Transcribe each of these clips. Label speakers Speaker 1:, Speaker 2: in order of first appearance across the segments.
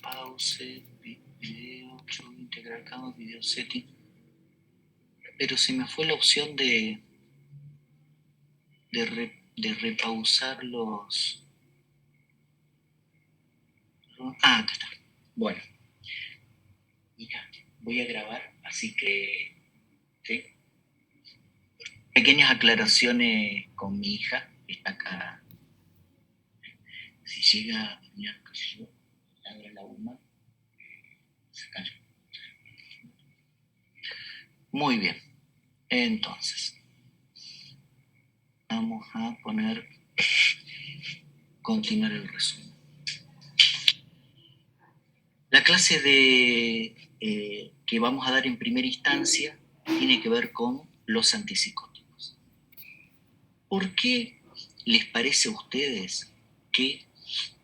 Speaker 1: pause, video, integrar cama, video setting. Pero se me fue la opción de repausar los... acá está. Bueno, mira, voy a grabar, así que... ¿sí? Pequeñas aclaraciones con mi hija, que está acá. Si llega a venir yo, ladra la UMA, se calla. Muy bien, entonces, vamos a continuar el resumen. La clase que vamos a dar en primera instancia tiene que ver con los antipsicóticos. ¿Por qué les parece a ustedes que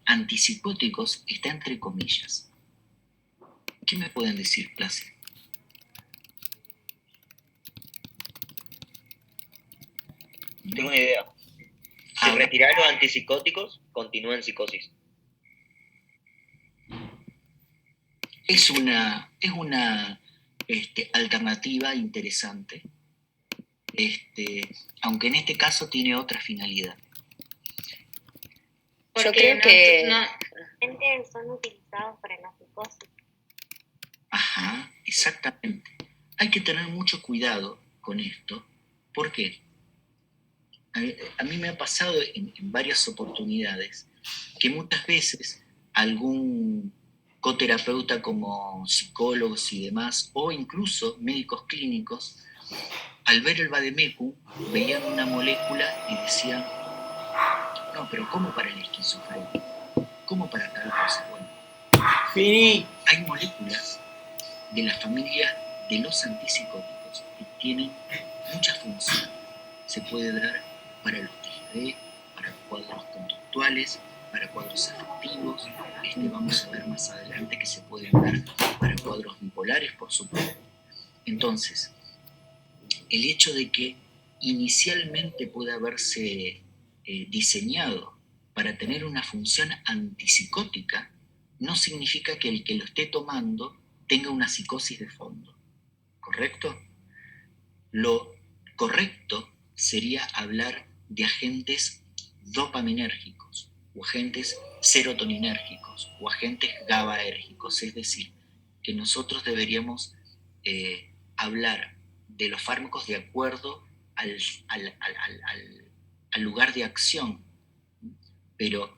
Speaker 1: antipsicóticos está entre comillas? ¿Qué me pueden decir, clase?
Speaker 2: No tengo una idea. Si retirar los antipsicóticos, continúa en psicosis.
Speaker 1: Es una alternativa interesante, aunque en este caso tiene otra finalidad.
Speaker 3: Porque yo creo que
Speaker 4: son utilizados para la psicosis.
Speaker 1: Ajá, exactamente. Hay que tener mucho cuidado con esto. ¿Por qué? A mí me ha pasado en varias oportunidades que muchas veces algún coterapeuta como psicólogos y demás, o incluso médicos clínicos, al ver el vademécum, veían una molécula y decían, no, pero ¿cómo para el esquizofrénico? ¿Cómo para tal cosa? Bueno,
Speaker 2: sí.
Speaker 1: Hay moléculas de la familia de los antipsicóticos que tienen muchas funciones. Se puede dar para los TGD, para cuadros conductuales, para cuadros afectivos. Vamos a ver más adelante que se pueden dar para cuadros bipolares, por supuesto. Entonces, el hecho de que inicialmente pueda haberse diseñado para tener una función antipsicótica no significa que el que lo esté tomando tenga una psicosis de fondo, ¿correcto? Lo correcto sería hablar de agentes dopaminérgicos o agentes serotoninérgicos o agentes GABAérgicos, es decir, que nosotros deberíamos hablar de los fármacos de acuerdo al lugar de acción, pero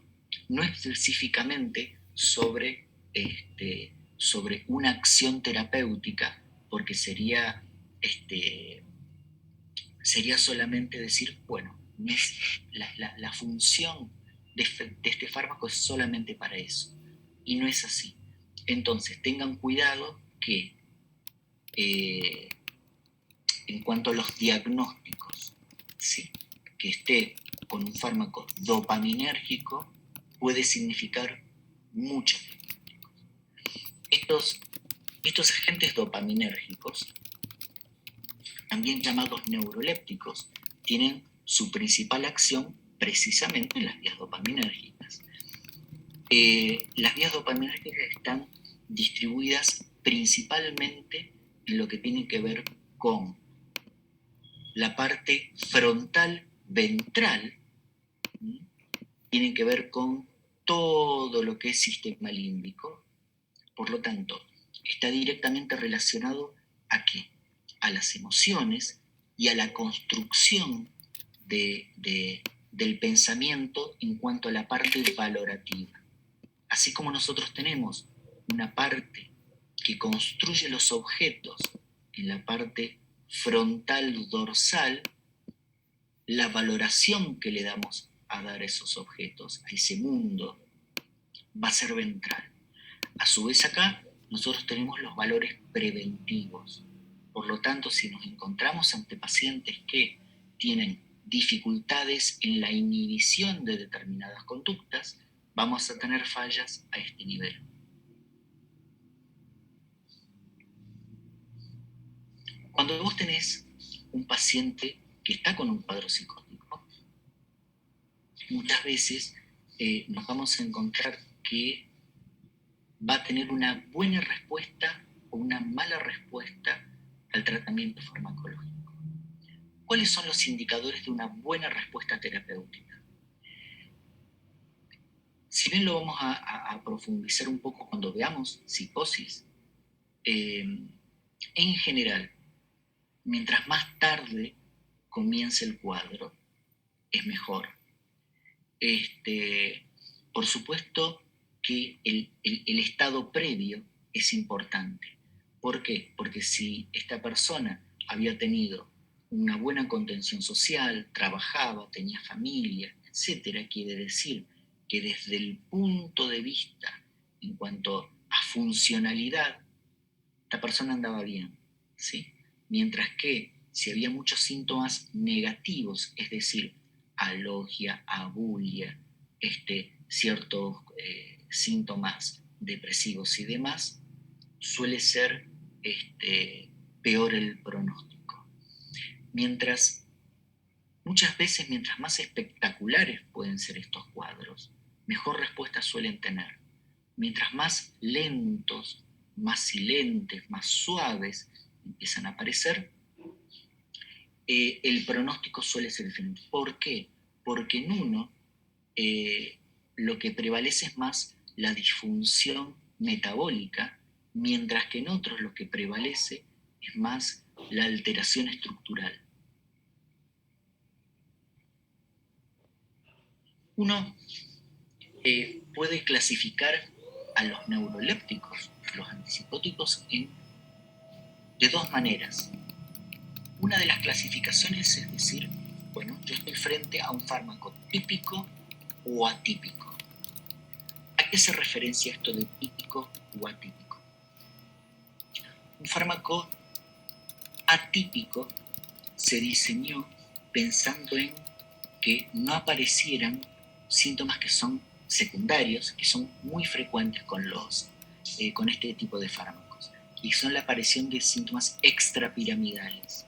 Speaker 1: no específicamente sobre una acción terapéutica, porque sería solamente decir, bueno, la función de este fármaco es solamente para eso, y no es así. Entonces, tengan cuidado que en cuanto a los diagnósticos, ¿sí?, que esté con un fármaco dopaminérgico puede significar muchos diagnósticos. Estos agentes dopaminérgicos, también llamados neurolépticos, tienen su principal acción precisamente en las vías dopaminérgicas. Las vías dopaminérgicas están distribuidas principalmente en lo que tiene que ver con la parte frontal ventral, tienen que ver con todo lo que es sistema límbico. Por lo tanto, está directamente relacionado ¿a qué? A las emociones y a la construcción del pensamiento en cuanto a la parte valorativa. Así como nosotros tenemos una parte que construye los objetos en la parte frontal dorsal, la valoración que le damos a dar a esos objetos, a ese mundo, va a ser ventral. A su vez acá nosotros tenemos los valores preventivos. Por lo tanto, si nos encontramos ante pacientes que tienen dificultades en la inhibición de determinadas conductas, vamos a tener fallas a este nivel. Cuando vos tenés un paciente que está con un cuadro psicótico, muchas veces nos vamos a encontrar que va a tener una buena respuesta o una mala respuesta al tratamiento farmacológico. ¿Cuáles son los indicadores de una buena respuesta terapéutica? Si bien lo vamos a profundizar un poco cuando veamos psicosis, en general, mientras más tarde comience el cuadro, es mejor. Por supuesto que el estado previo es importante. ¿Por qué? Porque si esta persona había tenido una buena contención social, trabajaba, tenía familia, etcétera, quiere decir que desde el punto de vista en cuanto a funcionalidad, esta persona andaba bien, ¿sí? Mientras que si había muchos síntomas negativos, es decir, alogia, abulia, ciertos síntomas depresivos y demás, suele ser peor el pronóstico. Muchas veces, mientras más espectaculares pueden ser estos cuadros, mejor respuesta suelen tener. Mientras más lentos, más silentes, más suaves empiezan a aparecer, el pronóstico suele ser diferente. ¿Por qué? Porque en uno lo que prevalece es más la disfunción metabólica, mientras que en otros lo que prevalece es más la alteración estructural. Uno puede clasificar a los neurolépticos, los antipsicóticos, de dos maneras. Una de las clasificaciones es decir, bueno, yo estoy frente a un fármaco típico o atípico. ¿A qué se referencia esto de típico o atípico? Un fármaco atípico se diseñó pensando en que no aparecieran síntomas que son secundarios, que son muy frecuentes con este tipo de fármacos, y son la aparición de síntomas extrapiramidales.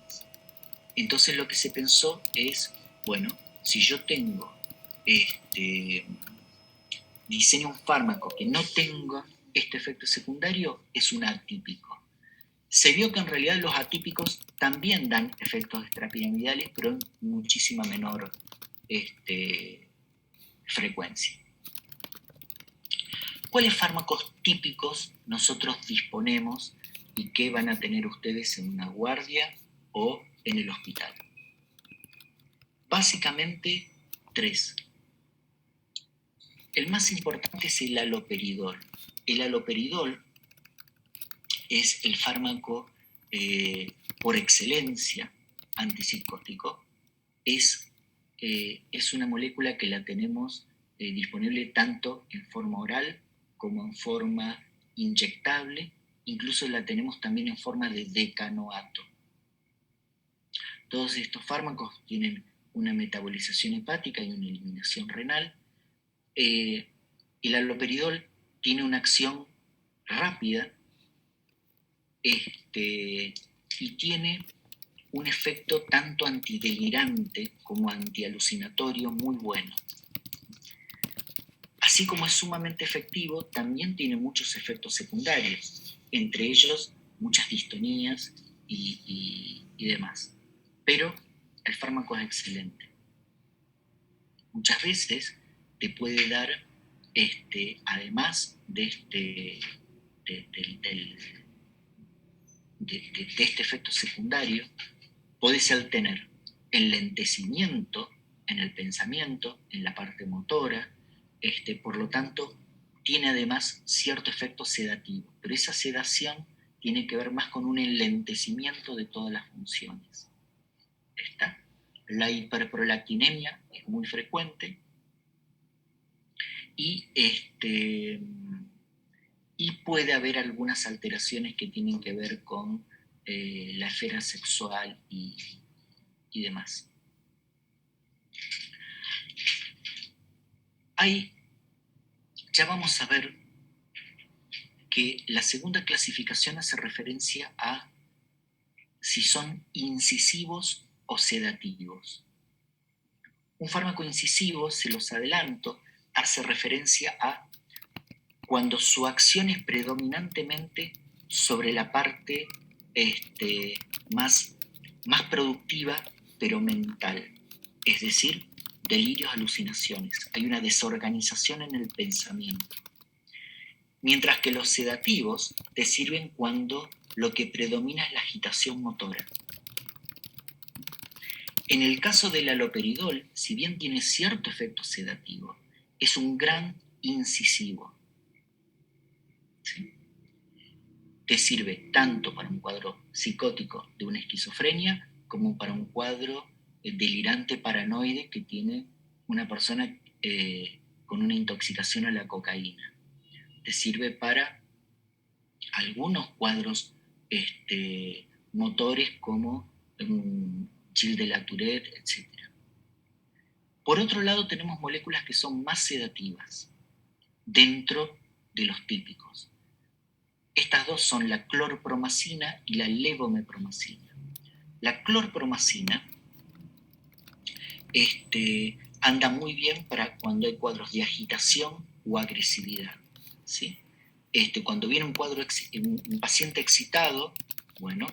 Speaker 1: Entonces lo que se pensó es, bueno, si yo diseño un fármaco que no tenga este efecto secundario, es un atípico. Se vio que en realidad los atípicos también dan efectos extrapiramidales, pero en muchísima menor frecuencia. ¿Cuáles fármacos típicos nosotros disponemos y qué van a tener ustedes en una guardia o en el hospital? Básicamente 3. El más importante es el haloperidol. El haloperidol es el fármaco por excelencia antipsicótico. Es una molécula que la tenemos disponible tanto en forma oral como en forma inyectable, incluso la tenemos también en forma de decanoato. Todos estos fármacos tienen una metabolización hepática y una eliminación renal. El haloperidol tiene una acción rápida y tiene un efecto tanto antidelirante como antialucinatorio muy bueno. Así como es sumamente efectivo, también tiene muchos efectos secundarios, entre ellos muchas distonías y demás. Pero el fármaco es excelente. Muchas veces te puede dar, además de este efecto secundario, puedes tener enlentecimiento en el pensamiento, en la parte motora, por lo tanto, tiene además cierto efecto sedativo, pero esa sedación tiene que ver más con un enlentecimiento de todas las funciones. La hiperprolactinemia es muy frecuente y puede haber algunas alteraciones que tienen que ver con la esfera sexual y demás. Ya vamos a ver que la segunda clasificación hace referencia a si son incisivos o sedativos. Un fármaco incisivo, se los adelanto, hace referencia a cuando su acción es predominantemente sobre la parte más productiva, pero mental. Es decir, delirios, alucinaciones. Hay una desorganización en el pensamiento. Mientras que los sedativos te sirven cuando lo que predomina es la agitación motora. En el caso del haloperidol, si bien tiene cierto efecto sedativo, es un gran incisivo. ¿Sí? Te sirve tanto para un cuadro psicótico de una esquizofrenia como para un cuadro delirante paranoide que tiene una persona con una intoxicación a la cocaína. Te sirve para algunos cuadros motores como Gilles de la Tourette, etc. Por otro lado, tenemos moléculas que son más sedativas dentro de los típicos. Estas dos son la clorpromacina y la levomepromacina. La clorpromacina anda muy bien para cuando hay cuadros de agitación o agresividad, ¿sí? Cuando viene un paciente excitado, bueno,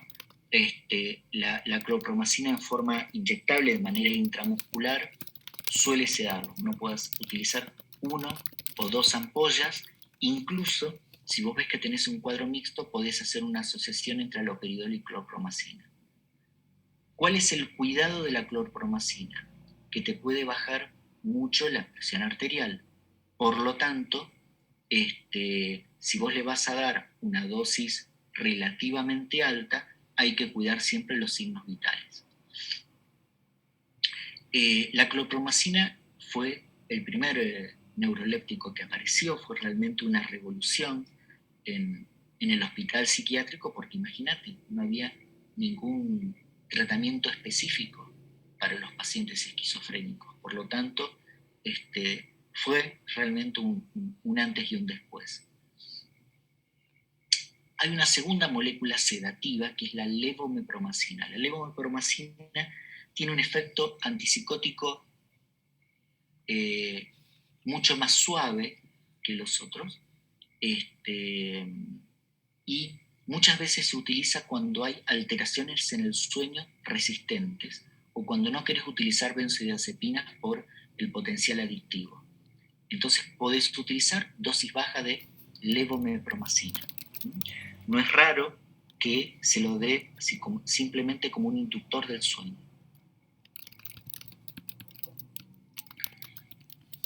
Speaker 1: la clorpromacina en forma inyectable de manera intramuscular suele sedarlo. Uno puede utilizar 1 o 2 ampollas, incluso si vos ves que tenés un cuadro mixto, podés hacer una asociación entre haloperidol y clorpromacina. ¿Cuál es el cuidado de la clorpromacina? Que te puede bajar mucho la presión arterial. Por lo tanto, si vos le vas a dar una dosis relativamente alta, hay que cuidar siempre los signos vitales. La clorpromacina fue el primer neuroléptico que apareció, fue realmente una revolución en el hospital psiquiátrico, porque imagínate, no había ningún tratamiento específico para los pacientes esquizofrénicos. Por lo tanto, fue realmente un antes y un después. Hay una segunda molécula sedativa que es la levomepromacina. La levomepromacina tiene un efecto antipsicótico mucho más suave que los otros, y muchas veces se utiliza cuando hay alteraciones en el sueño resistentes o cuando no querés utilizar benzodiazepinas por el potencial adictivo. Entonces podés utilizar dosis baja de levomepromacina. No es raro que se lo dé simplemente como un inductor del sueño.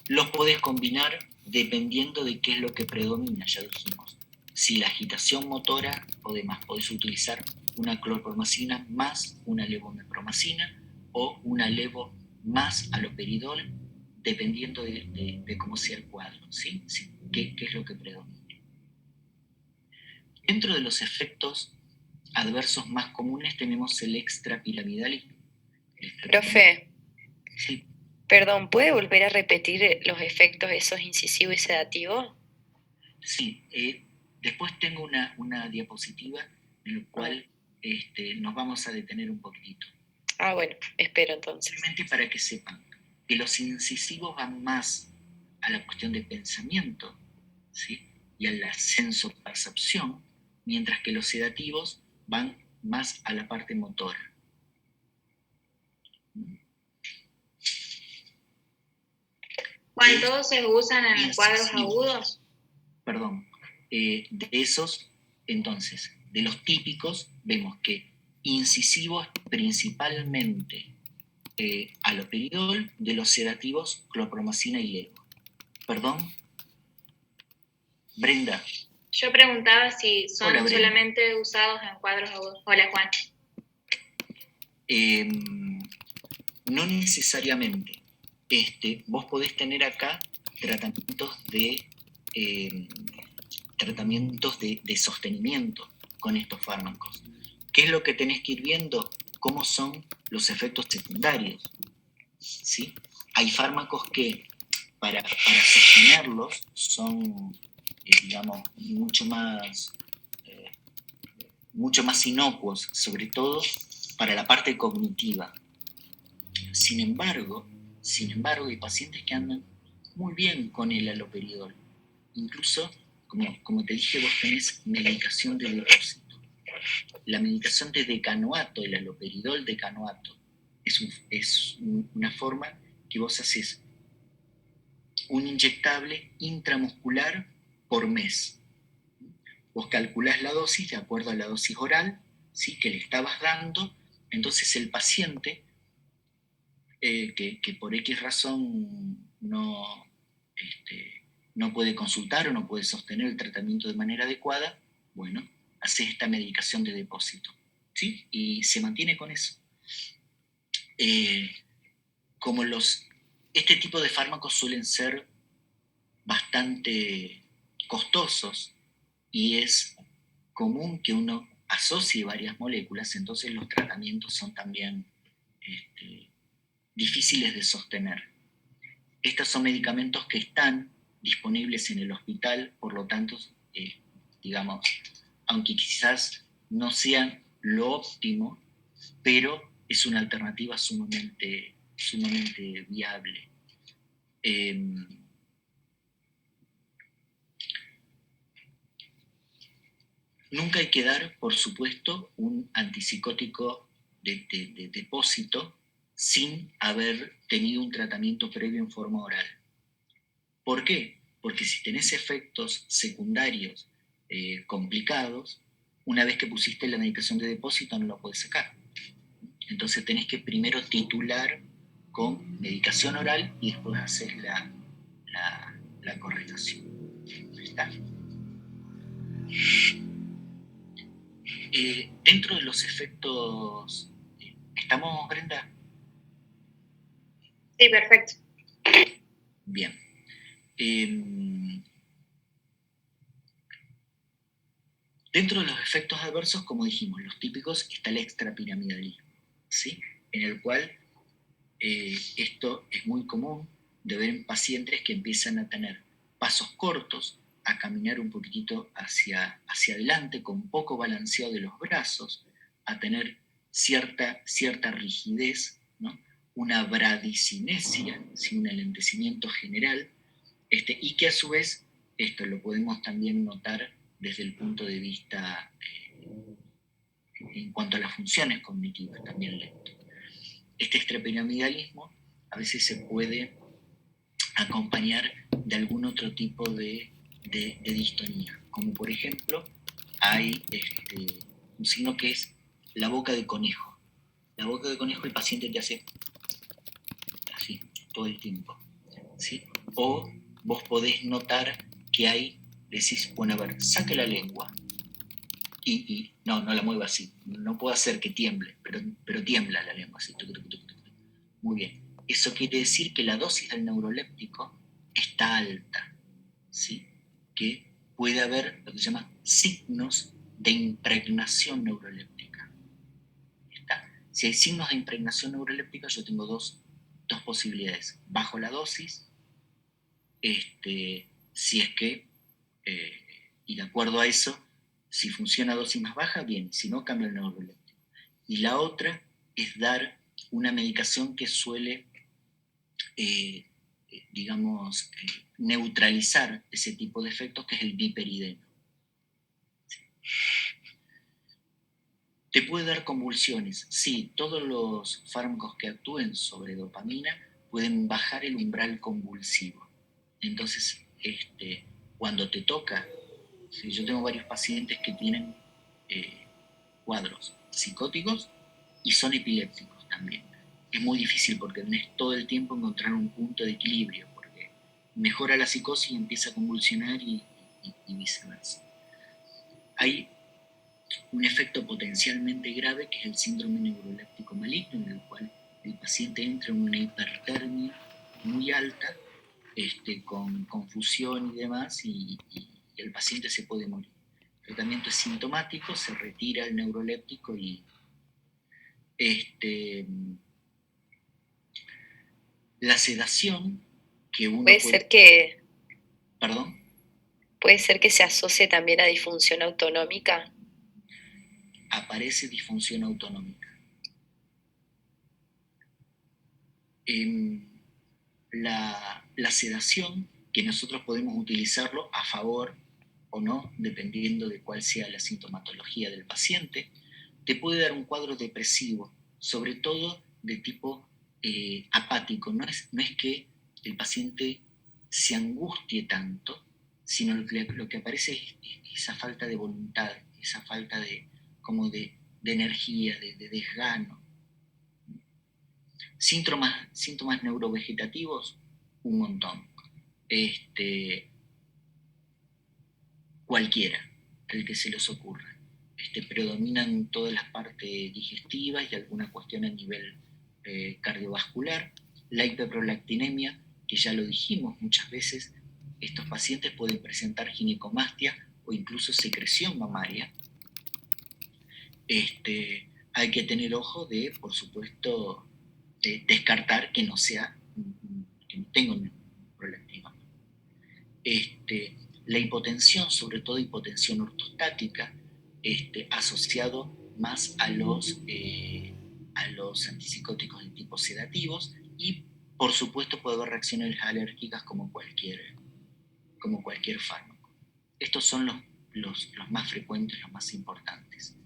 Speaker 1: Los podés combinar dependiendo de qué es lo que predomina, ya dijimos. Si la agitación motora o demás, podés utilizar una clorpromacina más una levomepromacina o una levo más haloperidol, dependiendo de cómo sea el cuadro, ¿sí? ¿Qué es lo que predomina? Dentro de los efectos adversos más comunes tenemos el extrapiramidal.
Speaker 3: Profe,
Speaker 1: Sí.
Speaker 3: perdón, ¿puede volver a repetir los efectos esos incisivo y sedativo?
Speaker 1: Sí, después tengo una diapositiva en la cual nos vamos a detener un poquitito.
Speaker 3: Ah, bueno, espero entonces.
Speaker 1: Simplemente para que sepan que los incisivos van más a la cuestión de pensamiento, ¿sí? Y a la sensopercepción, mientras que los sedativos van más a la parte motora.
Speaker 4: ¿Cuántos se usan en cuadros agudos?
Speaker 1: Perdón, de esos, entonces, de los típicos, vemos que incisivos principalmente haloperidol, de los sedativos clorpromacina y levo. Perdón, Brenda.
Speaker 4: Yo preguntaba si son
Speaker 1: Hola,
Speaker 4: solamente usados en cuadros agudos. Hola, Juan.
Speaker 1: No necesariamente. Vos podés tener acá tratamientos de sostenimiento con estos fármacos. ¿Qué es lo que tenés que ir viendo? ¿Cómo son los efectos secundarios? ¿Sí? Hay fármacos que para sostenerlos son, digamos, mucho más inocuos, sobre todo para la parte cognitiva. Sin embargo, hay pacientes que andan muy bien con el haloperidol. Incluso como te dije, vos tenés medicación de depósito. La medicación de decanoato, el haloperidol decanoato, es una forma que vos haces un inyectable intramuscular por mes. Vos calculás la dosis de acuerdo a la dosis oral, ¿sí?, que le estabas dando. Entonces el paciente, que por X razón no puede consultar o no puede sostener el tratamiento de manera adecuada, bueno, hace esta medicación de depósito, ¿sí? Y se mantiene con eso. Como este tipo de fármacos suelen ser bastante costosos y es común que uno asocie varias moléculas, entonces los tratamientos son también difíciles de sostener. Estos son medicamentos que están disponibles en el hospital, por lo tanto, digamos, aunque quizás no sean lo óptimo, pero es una alternativa sumamente viable. Nunca hay que dar, por supuesto, un antipsicótico de depósito sin haber tenido un tratamiento previo en forma oral. ¿Por qué? Porque si tenés efectos secundarios complicados, una vez que pusiste la medicación de depósito no la podés sacar. Entonces tenés que primero titular con medicación oral y después hacer la correlación. ¿Está? Dentro de los efectos... ¿Estamos, Brenda?
Speaker 5: Sí, perfecto.
Speaker 1: Bien. Dentro de los efectos adversos, como dijimos, los típicos, está el extrapiramidalismo, ¿sí?, en el cual esto es muy común de ver en pacientes que empiezan a tener pasos cortos, a caminar un poquitito hacia adelante con poco balanceo de los brazos, a tener cierta rigidez, ¿no?, una bradicinesia, ¿sí?, un alentecimiento general, y que a su vez esto lo podemos también notar desde el punto de vista en cuanto a las funciones cognitivas, también lento. Este extrapiramidalismo a veces se puede acompañar de algún otro tipo de distonía, como por ejemplo hay un signo que es la boca de conejo. La boca de conejo, el paciente te hace así todo el tiempo, ¿sí? O vos podés notar que decís, bueno, a ver, saque la lengua, y no la mueva así, no puedo hacer que tiemble, pero tiembla la lengua así. Muy bien, eso quiere decir que la dosis del neuroléptico está alta, ¿sí?, que puede haber lo que se llama signos de impregnación neuroléptica. ¿Está? Si hay signos de impregnación neuroléptica, yo tengo dos posibilidades: bajo la dosis, si es que, y de acuerdo a eso, si funciona a dosis más baja, bien, si no, cambia el neuroléptico. Y la otra es dar una medicación que suele, neutralizar ese tipo de efectos, que es el biperideno. ¿Te puede dar convulsiones? Sí, todos los fármacos que actúen sobre dopamina pueden bajar el umbral convulsivo. Entonces, cuando te toca, ¿sí?, yo tengo varios pacientes que tienen cuadros psicóticos y son epilépticos también. Es muy difícil porque tenés todo el tiempo encontrar un punto de equilibrio, porque mejora la psicosis y empieza a convulsionar y viceversa. Hay un efecto potencialmente grave que es el síndrome neuroléptico maligno, en el cual el paciente entra en una hipertermia muy alta, con confusión y demás, y el paciente se puede morir. El tratamiento es sintomático, se retira el neuroléptico y la sedación que uno
Speaker 3: Puede ser que
Speaker 1: ¿Perdón?
Speaker 3: puede ser que se asocie también a disfunción autonómica.
Speaker 1: Aparece disfunción autonómica. La sedación, que nosotros podemos utilizarlo a favor o no, dependiendo de cuál sea la sintomatología del paciente. Te puede dar un cuadro depresivo, sobre todo de tipo apático. No es que el paciente se angustie tanto, sino lo que aparece es esa falta de voluntad, esa falta de energía, de desgano. Síntomas neurovegetativos, un montón. Cualquiera, el que se les ocurra. Predominan todas las partes digestivas y alguna cuestión a nivel cardiovascular. La hiperprolactinemia, que ya lo dijimos muchas veces, estos pacientes pueden presentar ginecomastia o incluso secreción mamaria. Hay que tener ojo de, por supuesto, descartar que no tenga un prolactina. La hipotensión, sobre todo hipotensión ortostática, asociado más a los antipsicóticos de tipo sedativos, y por supuesto puede haber reacciones alérgicas como cualquier fármaco. Estos son los más frecuentes, los más importantes.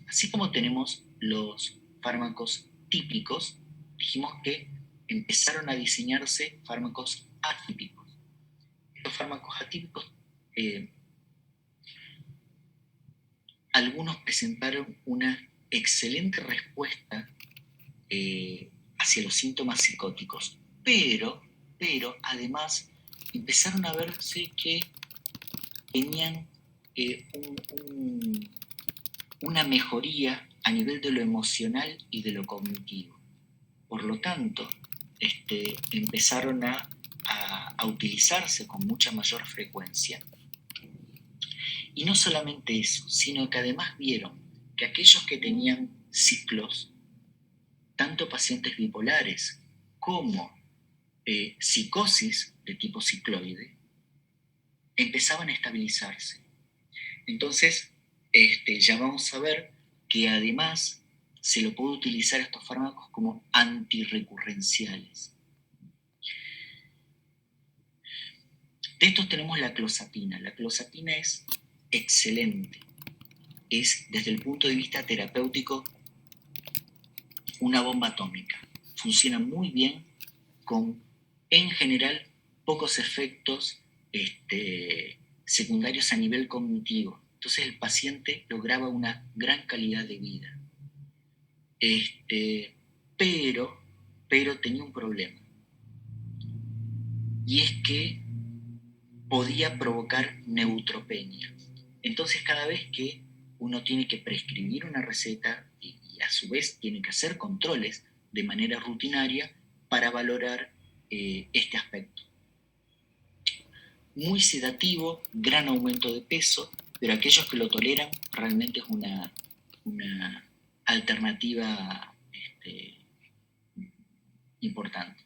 Speaker 1: Así como tenemos los fármacos típicos, dijimos que empezaron a diseñarse fármacos atípicos. Estos fármacos atípicos, algunos presentaron una excelente respuesta hacia los síntomas psicóticos, pero además empezaron a verse que tenían una mejoría a nivel de lo emocional y de lo cognitivo. Por lo tanto, empezaron a utilizarse con mucha mayor frecuencia. Y no solamente eso, sino que además vieron que aquellos que tenían ciclos, tanto pacientes bipolares como psicosis de tipo cicloide, empezaban a estabilizarse. Entonces, ya vamos a ver que además se lo puede utilizar estos fármacos como antirrecurrenciales. De estos tenemos la clozapina. La clozapina es excelente. Es, desde el punto de vista terapéutico, una bomba atómica. Funciona muy bien con, en general, pocos efectos secundarios a nivel cognitivo. Entonces el paciente lograba una gran calidad de vida. Pero tenía un problema. Y es que podía provocar neutropenia. Entonces cada vez que uno tiene que prescribir una receta y a su vez tiene que hacer controles de manera rutinaria para valorar este aspecto. Muy sedativo, gran aumento de peso, pero aquellos que lo toleran realmente es una alternativa importante.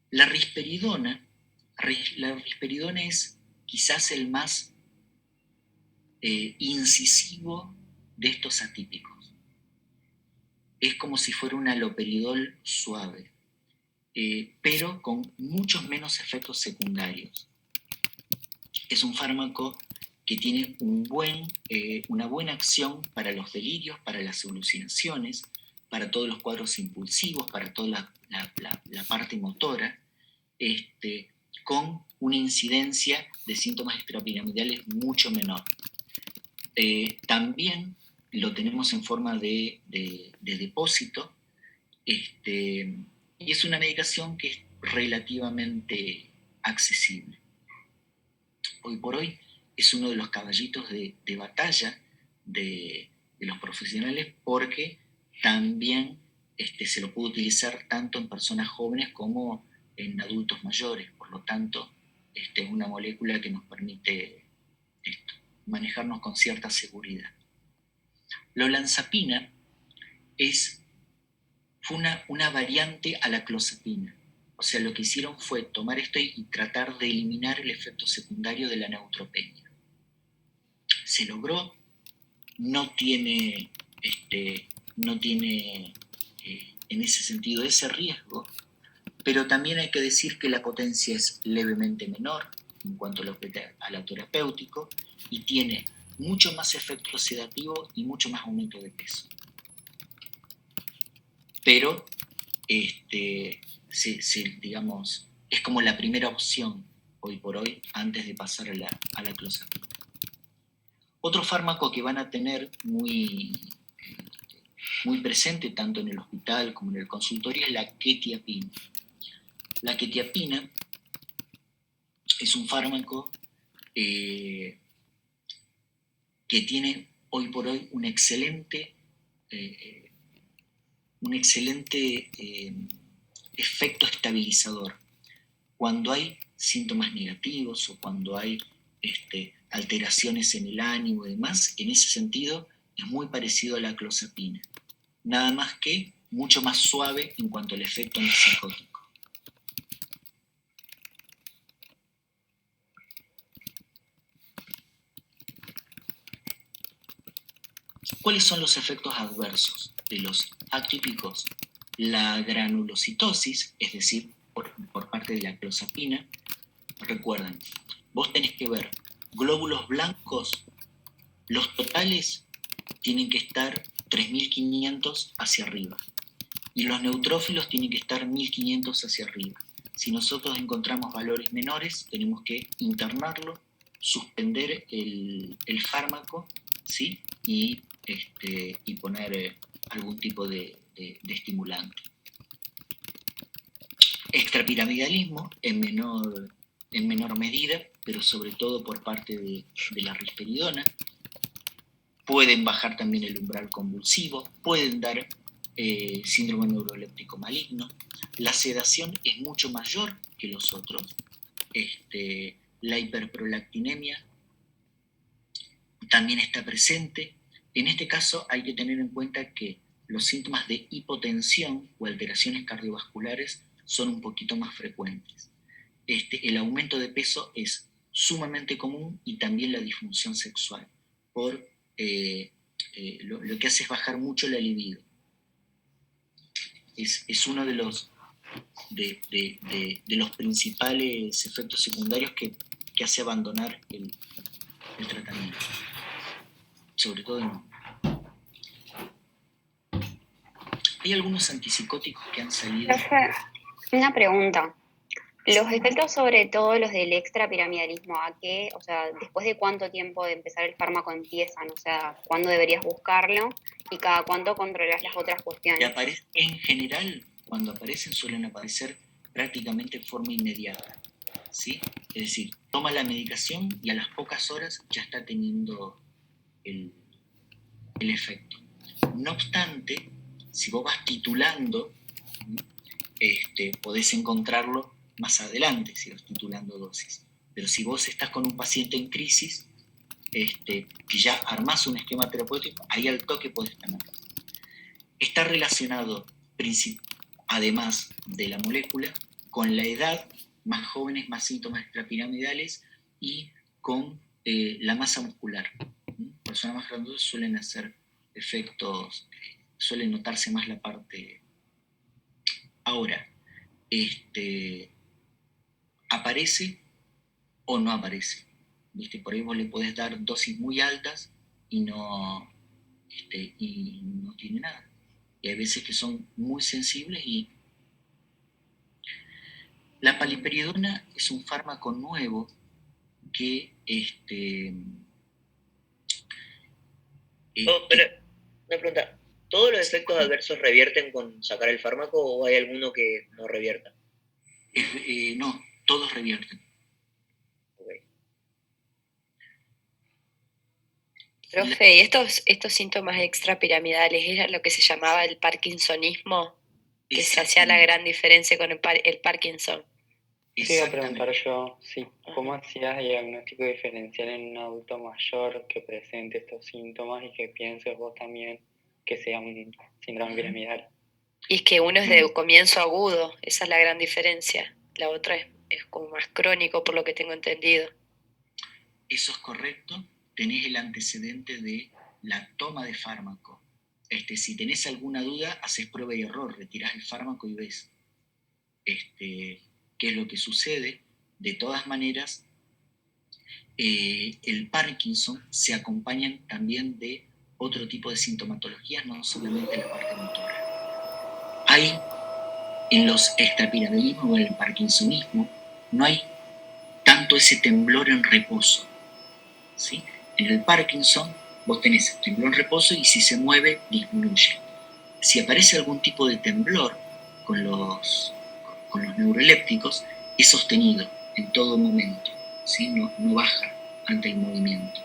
Speaker 1: La risperidona es quizás el más incisivo de estos atípicos. Es como si fuera un haloperidol suave, pero con muchos menos efectos secundarios. Es un fármaco que tiene una buena acción para los delirios, para las alucinaciones, para todos los cuadros impulsivos, para toda la parte motora, con una incidencia de síntomas extrapiramidales mucho menor. También lo tenemos en forma de depósito, y es una medicación que es relativamente accesible. Hoy por hoy es uno de los caballitos de batalla de los profesionales, porque también se lo puede utilizar tanto en personas jóvenes como en adultos mayores. Por lo tanto, es una molécula que nos permite manejarnos con cierta seguridad. La olanzapina fue una variante a la clozapina. O sea, lo que hicieron fue tomar esto y tratar de eliminar el efecto secundario de la neutropenia. Se logró, no tiene en ese sentido ese riesgo, pero también hay que decir que la potencia es levemente menor, en cuanto a lo terapéutico y tiene mucho más efecto sedativo y mucho más aumento de peso. Pero, digamos, es como la primera opción hoy por hoy antes de pasar a la clozapina. Otro fármaco que van a tener muy presente tanto en el hospital como en el consultorio es la quetiapina. La quetiapina es un fármaco que tiene hoy por hoy un excelente efecto estabilizador. Cuando hay síntomas negativos o cuando hay alteraciones en el ánimo y demás, en ese sentido es muy parecido a la clozapina, nada más que mucho más suave en cuanto al efecto antipsicótico. ¿Cuáles son los efectos adversos de los atípicos? La granulocitosis, es decir, por parte de la clozapina. Recuerden, vos tenés que ver glóbulos blancos, los totales tienen que estar 3.500 hacia arriba y los neutrófilos tienen que estar 1.500 hacia arriba. Si nosotros encontramos valores menores, tenemos que internarlo, suspender el fármaco, ¿sí? y poner algún tipo de estimulante. Extrapiramidalismo en menor medida, pero sobre todo por parte de la risperidona. Pueden bajar también el umbral convulsivo, pueden dar síndrome neuroléptico maligno. La sedación es mucho mayor que los otros. La hiperprolactinemia también está presente. En este caso hay que tener en cuenta que los síntomas de hipotensión o alteraciones cardiovasculares son un poquito más frecuentes. El aumento de peso es sumamente común y también la disfunción sexual, por lo que hace es bajar mucho la libido. Es uno de los principales efectos secundarios que hace abandonar el tratamiento, sobre todo en hombres. Hay algunos antipsicóticos que han salido.
Speaker 5: Profe, una pregunta. Los efectos, sobre todo los del extrapiramidalismo, ¿a qué? O sea, ¿después de cuánto tiempo de empezar el fármaco empiezan? O sea, ¿cuándo deberías buscarlo? ¿Y cada cuánto controlas las otras cuestiones?
Speaker 1: En general, cuando aparecen, suelen aparecer prácticamente de forma inmediata, ¿sí? Es decir, toma la medicación y a las pocas horas ya está teniendo el efecto. No obstante, si vos vas titulando, podés encontrarlo más adelante, si vas titulando dosis. Pero si vos estás con un paciente en crisis, que ya armás un esquema terapéutico, ahí al toque podés tenerlo. Está relacionado, además de la molécula, con la edad, más jóvenes, más síntomas extrapiramidales y con la masa muscular. Personas más grandes suelen hacer efectos, suele notarse más la parte. Ahora, ¿aparece o no aparece? ¿Viste? Por ahí vos le podés dar dosis muy altas y no tiene nada. Y hay veces que son muy sensibles y la paliperidona es un fármaco nuevo que
Speaker 2: pero una pregunta, ¿todos los efectos adversos revierten con sacar el fármaco o hay alguno que no revierta?
Speaker 1: No, todos revierten.
Speaker 2: Okay.
Speaker 3: Profe, ¿y estos síntomas extrapiramidales era lo que se llamaba el parkinsonismo? Que se hacía la gran diferencia con el Parkinson.
Speaker 6: Te iba a preguntar yo, sí, ¿cómo hacías el diagnóstico diferencial en un adulto mayor que presente estos síntomas y que pienses vos también que sea un síndrome piramidal?
Speaker 3: Y es que uno es de comienzo agudo, esa es la gran diferencia. La otra es como más crónico, por lo que tengo entendido.
Speaker 1: Eso es correcto. Tenés el antecedente de la toma de fármaco. Si tenés alguna duda, haces prueba y error, retirás el fármaco y ves qué es lo que sucede. De todas maneras, el Parkinson se acompañan también de otro tipo de sintomatologías, no solamente la parte motora. Hay en los extrapiramidalismos o en el parkinsonismo, no hay tanto ese temblor en reposo, ¿sí? En el Parkinson vos tenés temblor en reposo y si se mueve, disminuye. Si aparece algún tipo de temblor con los neurolépticos, es sostenido en todo momento, ¿sí? No baja ante el movimiento.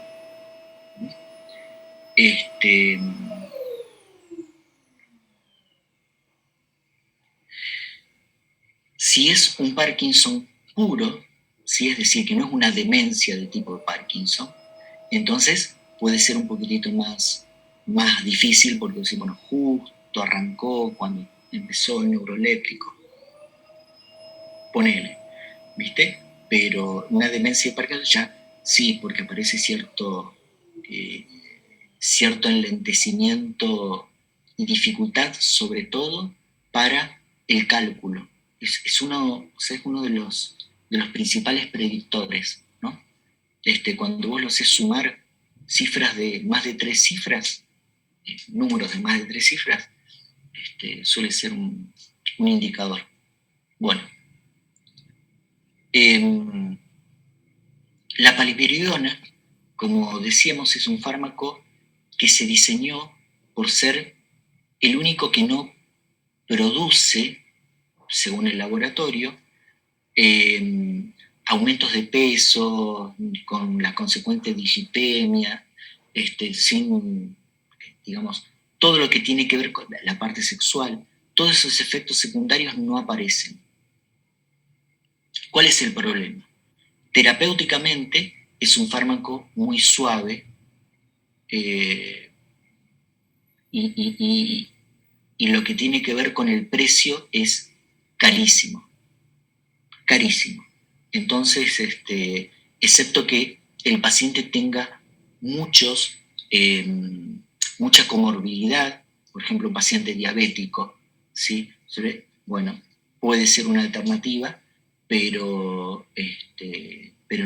Speaker 1: Si es un Parkinson puro, ¿sí? Es decir, que no es una demencia de tipo de Parkinson, entonces puede ser un poquitito más difícil porque si, bueno, justo arrancó cuando empezó el neuroléptico, ponele, ¿viste? Pero una demencia de Parkinson ya sí, porque aparece cierto enlentecimiento y dificultad, sobre todo para el cálculo. Es uno de los principales predictores, ¿no? Cuando vos lo haces sumar cifras de más de 3 cifras, números de más de 3 cifras, suele ser un indicador. Bueno, la paliperidona, como decíamos, es un fármaco que se diseñó por ser el único que no produce, según el laboratorio, aumentos de peso, con la consecuente dislipemia, sin, digamos, todo lo que tiene que ver con la parte sexual, todos esos efectos secundarios no aparecen. ¿Cuál es el problema? Terapéuticamente es un fármaco muy suave y lo que tiene que ver con el precio es carísimo. Carísimo. Entonces, excepto que el paciente tenga mucha comorbilidad, por ejemplo, un paciente diabético, ¿sí? Bueno, puede ser una alternativa, pero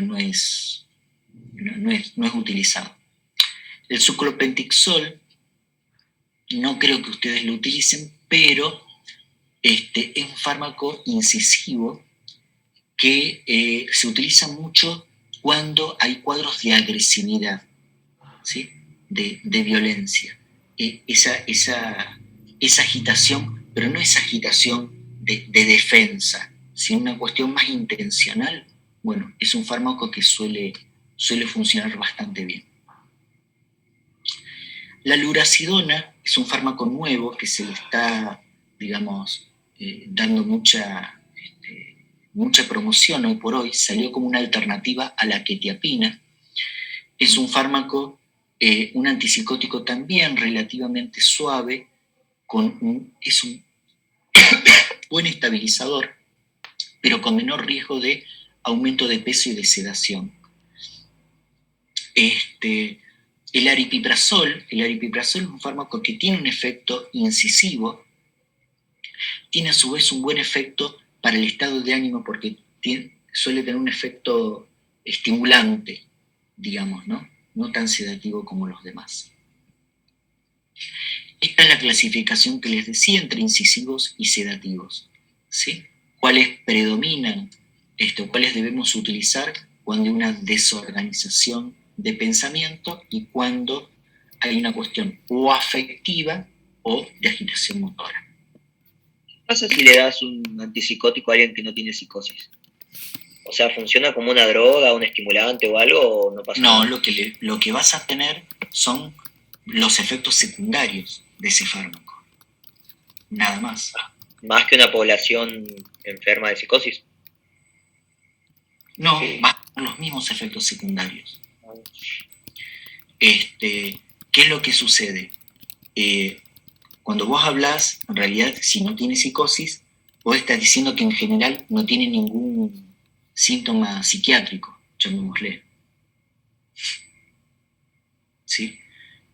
Speaker 1: no es utilizado. El suclopentixol, no creo que ustedes lo utilicen, pero es un fármaco incisivo que se utiliza mucho cuando hay cuadros de agresividad, ¿sí? de violencia. Esa agitación, pero no es agitación de defensa, sino una cuestión más intencional, bueno, es un fármaco que suele funcionar bastante bien. La lurasidona es un fármaco nuevo que se le está, digamos, dando mucha promoción hoy por hoy, salió como una alternativa a la quetiapina. Es un fármaco, un antipsicótico también relativamente suave, es un buen estabilizador, pero con menor riesgo de aumento de peso y de sedación. El aripiprazol es un fármaco que tiene un efecto incisivo, tiene a su vez un buen efecto para el estado de ánimo porque suele tener un efecto estimulante, digamos, ¿no? No tan sedativo como los demás. Esta es la clasificación que les decía entre incisivos y sedativos, ¿sí? ¿Cuáles predominan? ¿Cuáles debemos utilizar cuando hay una desorganización de pensamiento y cuando hay una cuestión o afectiva o de agitación motora?
Speaker 2: ¿Qué pasa si le das un antipsicótico a alguien que no tiene psicosis? O sea, ¿funciona como una droga, un estimulante o algo o no pasa nada?
Speaker 1: No, lo que vas a tener son los efectos secundarios de ese fármaco. Nada más.
Speaker 2: ¿Más que una población enferma de psicosis?
Speaker 1: No, vas a tener los mismos efectos secundarios. ¿Qué es lo que sucede? Cuando vos hablas, en realidad, si no tiene psicosis, vos estás diciendo que en general no tiene ningún síntoma psiquiátrico, llamémosle. ¿Sí?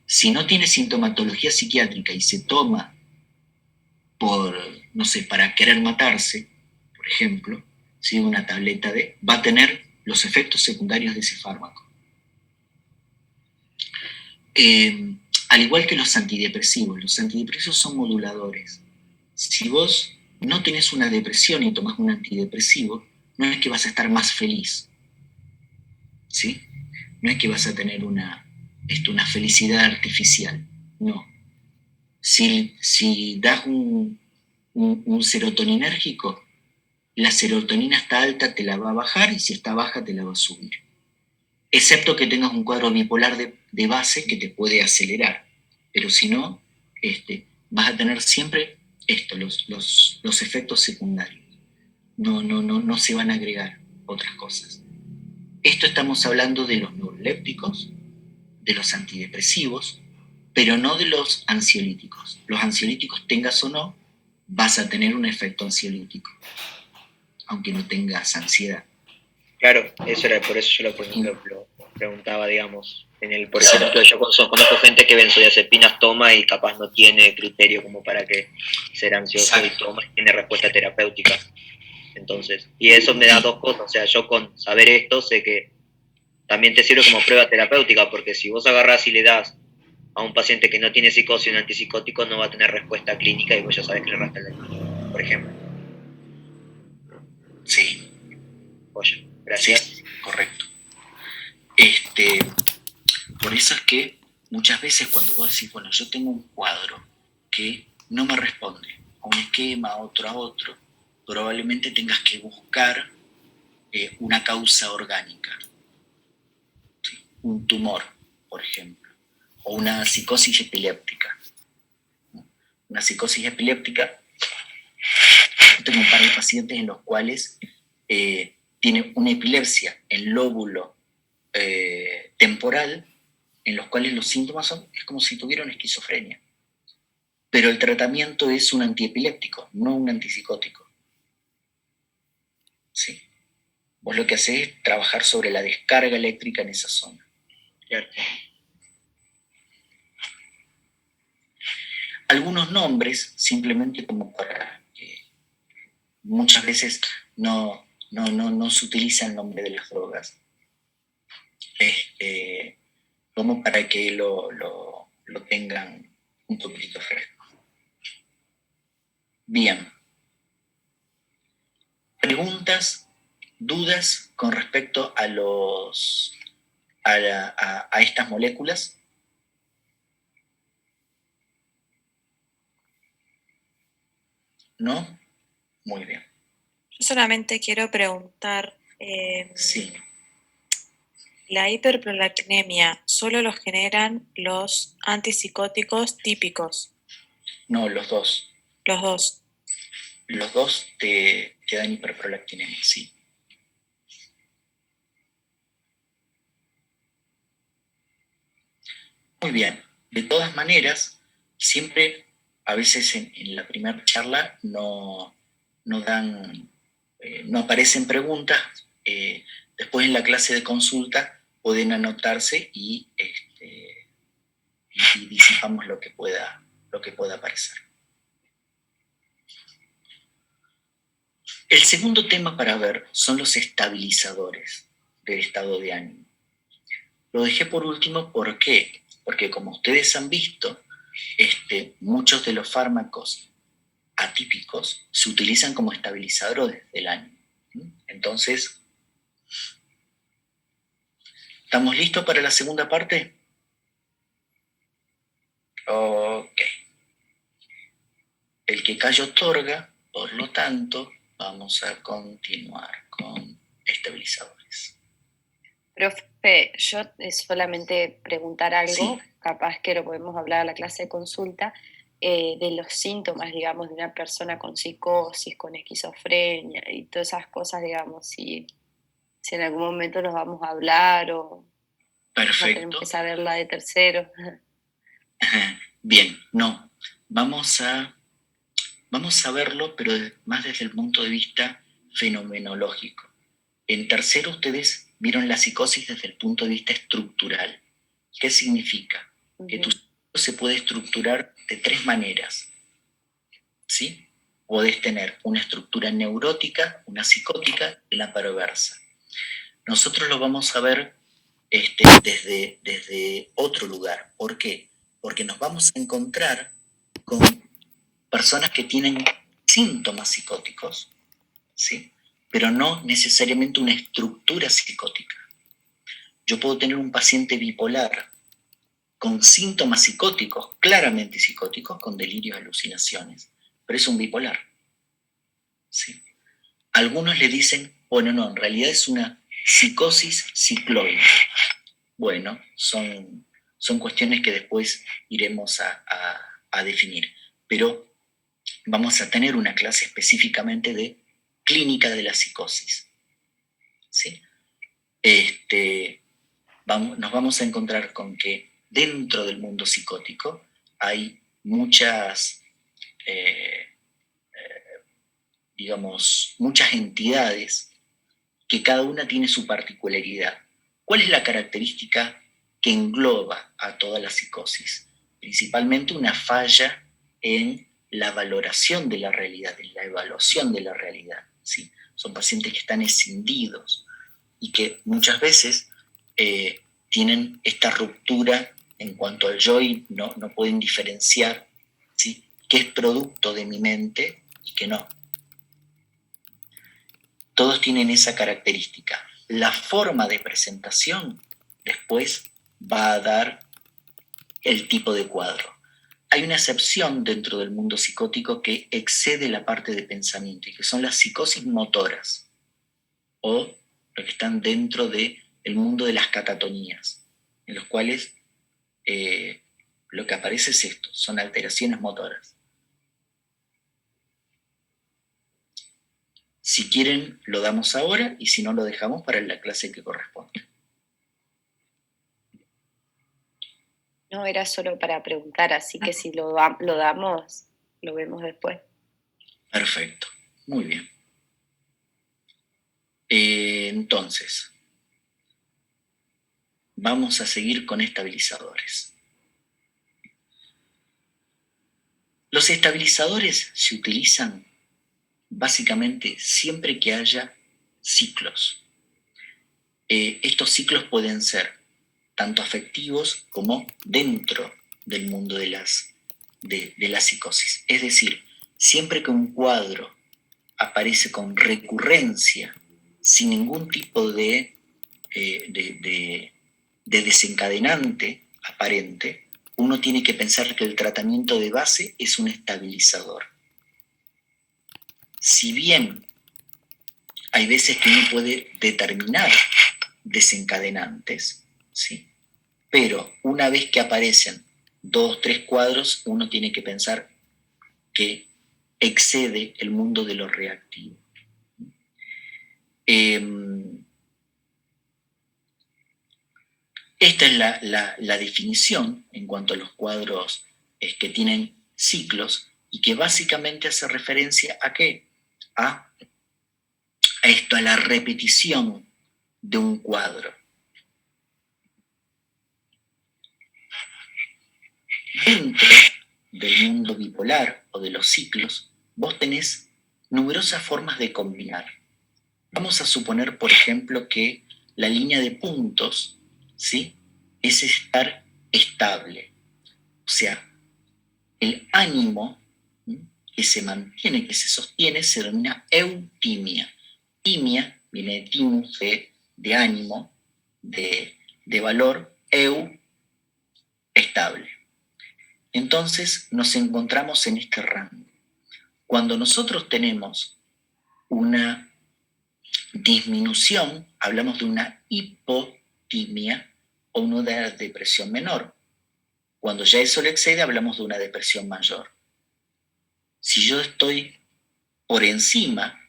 Speaker 1: Si no tiene sintomatología psiquiátrica y se toma para querer matarse, por ejemplo, ¿sí? Una tableta va a tener los efectos secundarios de ese fármaco. Al igual que los antidepresivos son moduladores. Si vos no tenés una depresión y tomás un antidepresivo, no es que vas a estar más feliz, ¿sí? No es que vas a tener una felicidad artificial, no. Si das un serotoninérgico, la serotonina está alta, te la va a bajar, y si está baja, te la va a subir. Excepto que tengas un cuadro bipolar de base que te puede acelerar. Pero si no, vas a tener siempre los efectos secundarios. No se van a agregar otras cosas. Esto estamos hablando de los neurolépticos, de los antidepresivos, pero no de los ansiolíticos. Los ansiolíticos, tengas o no, vas a tener un efecto ansiolítico, aunque no tengas ansiedad.
Speaker 2: Claro, eso era por eso yo lo preguntaba, digamos. Por ejemplo, yo conozco gente que benzodiazepinas toma y capaz no tiene criterio como para que ser ansioso, y toma y tiene respuesta terapéutica. Entonces, y eso me da dos cosas. O sea, yo con saber esto sé que también te sirve como prueba terapéutica, porque si vos agarrás y le das a un paciente que no tiene psicosis un antipsicótico, no va a tener respuesta clínica y vos ya sabés que le resta el daño, por ejemplo.
Speaker 1: Sí.
Speaker 2: Oye, gracias.
Speaker 1: Sí, correcto. Por eso es que muchas veces cuando vos decís, bueno, yo tengo un cuadro que no me responde a un esquema, a otro, probablemente tengas que buscar una causa orgánica. ¿Sí? Un tumor, por ejemplo, o una psicosis epiléptica. Una psicosis epiléptica, yo tengo un par de pacientes en los cuales tiene una epilepsia en lóbulo temporal, en los cuales los síntomas es como si tuvieran esquizofrenia. Pero el tratamiento es un antiepiléptico, no un antipsicótico. ¿Sí? Vos lo que hacés es trabajar sobre la descarga eléctrica en esa zona.
Speaker 2: Claro.
Speaker 1: Algunos nombres, simplemente como para que muchas veces no se utiliza el nombre de las drogas, como para que lo tengan un poquito fresco. Bien. Preguntas, dudas con respecto a estas moléculas. ¿No? Muy bien.
Speaker 7: Yo solamente quiero preguntar,
Speaker 1: Sí.
Speaker 7: ¿la hiperprolactinemia solo los generan los antipsicóticos típicos?
Speaker 1: No, los dos.
Speaker 7: Los dos.
Speaker 1: Los dos te dan hiperprolactinemia, sí. Muy bien. De todas maneras, siempre, a veces en la primera charla no aparecen preguntas. Después en la clase de consulta pueden anotarse y disipamos lo que pueda aparecer. El segundo tema para ver son los estabilizadores del estado de ánimo. Lo dejé por último, ¿por qué? Porque como ustedes han visto, muchos de los fármacos atípicos se utilizan como estabilizadores del ánimo. Entonces, ¿estamos listos para la segunda parte? Ok. El que calla otorga, por lo tanto, vamos a continuar con estabilizadores.
Speaker 3: Profe, yo solamente preguntar algo,
Speaker 1: Sí.
Speaker 3: capaz que lo podemos hablar a la clase de consulta, de los síntomas, digamos, de una persona con psicosis, con esquizofrenia y todas esas cosas, digamos, si en algún momento los vamos a hablar o
Speaker 1: Perfecto.
Speaker 3: tenemos que saberla de terceros.
Speaker 1: Bien, no. Vamos a verlo, pero más desde el punto de vista fenomenológico. En tercero, ustedes vieron la psicosis desde el punto de vista estructural. ¿Qué significa? Que tu cerebro se puede estructurar de tres maneras. ¿Sí? Podés tener una estructura neurótica, una psicótica y la perversa. nosotros lo vamos a ver desde otro lugar. ¿Por qué? Porque nos vamos a encontrar con personas que tienen síntomas psicóticos, ¿sí? Pero no necesariamente una estructura psicótica. Yo puedo tener un paciente bipolar con síntomas psicóticos, claramente psicóticos, con delirios, alucinaciones, pero es un bipolar, ¿sí? Algunos le dicen, bueno, no, en realidad es una psicosis cicloide. Bueno, son cuestiones que después iremos a definir, pero vamos a tener una clase específicamente de clínica de la psicosis, ¿sí? Nos vamos a encontrar con que dentro del mundo psicótico hay muchas, muchas entidades que cada una tiene su particularidad. ¿Cuál es la característica que engloba a toda la psicosis? Principalmente una falla en la valoración de la realidad, en la evaluación de la realidad, ¿sí? Son pacientes que están escindidos y que muchas veces tienen esta ruptura en cuanto al yo y no pueden diferenciar, ¿sí?, qué es producto de mi mente y qué no. Todos tienen esa característica. La forma de presentación después va a dar el tipo de cuadro. Hay una excepción dentro del mundo psicótico que excede la parte de pensamiento y que son las psicosis motoras o lo que están dentro del mundo de las catatonías, en los cuales lo que aparece es esto, son alteraciones motoras. Si quieren, lo damos ahora y si no, lo dejamos para la clase que corresponde.
Speaker 3: No, era solo para preguntar, así que si lo damos, lo vemos después.
Speaker 1: Perfecto, muy bien. Entonces, vamos a seguir con estabilizadores. Los estabilizadores se utilizan básicamente siempre que haya ciclos. Estos ciclos pueden ser tanto afectivos como dentro del mundo de la psicosis. Es decir, siempre que un cuadro aparece con recurrencia, sin ningún tipo de desencadenante aparente, uno tiene que pensar que el tratamiento de base es un estabilizador. Si bien hay veces que uno puede determinar desencadenantes, ¿sí?, pero una vez que aparecen 2 o 3 cuadros, uno tiene que pensar que excede el mundo de lo reactivo. Esta es la definición en cuanto a los cuadros que tienen ciclos y que básicamente hace referencia a ¿qué? A esto, a la repetición de un cuadro. Dentro del mundo bipolar o de los ciclos, vos tenés numerosas formas de combinar. Vamos a suponer, por ejemplo, que la línea de puntos, ¿sí?, es estar estable. O sea, el ánimo que se mantiene, que se sostiene, se denomina eutimia. Timia viene de timus, de ánimo, de valor, estable. Entonces nos encontramos en este rango. Cuando nosotros tenemos una disminución, hablamos de una hipotimia o una depresión menor. Cuando ya eso le excede, hablamos de una depresión mayor. Si yo estoy por encima,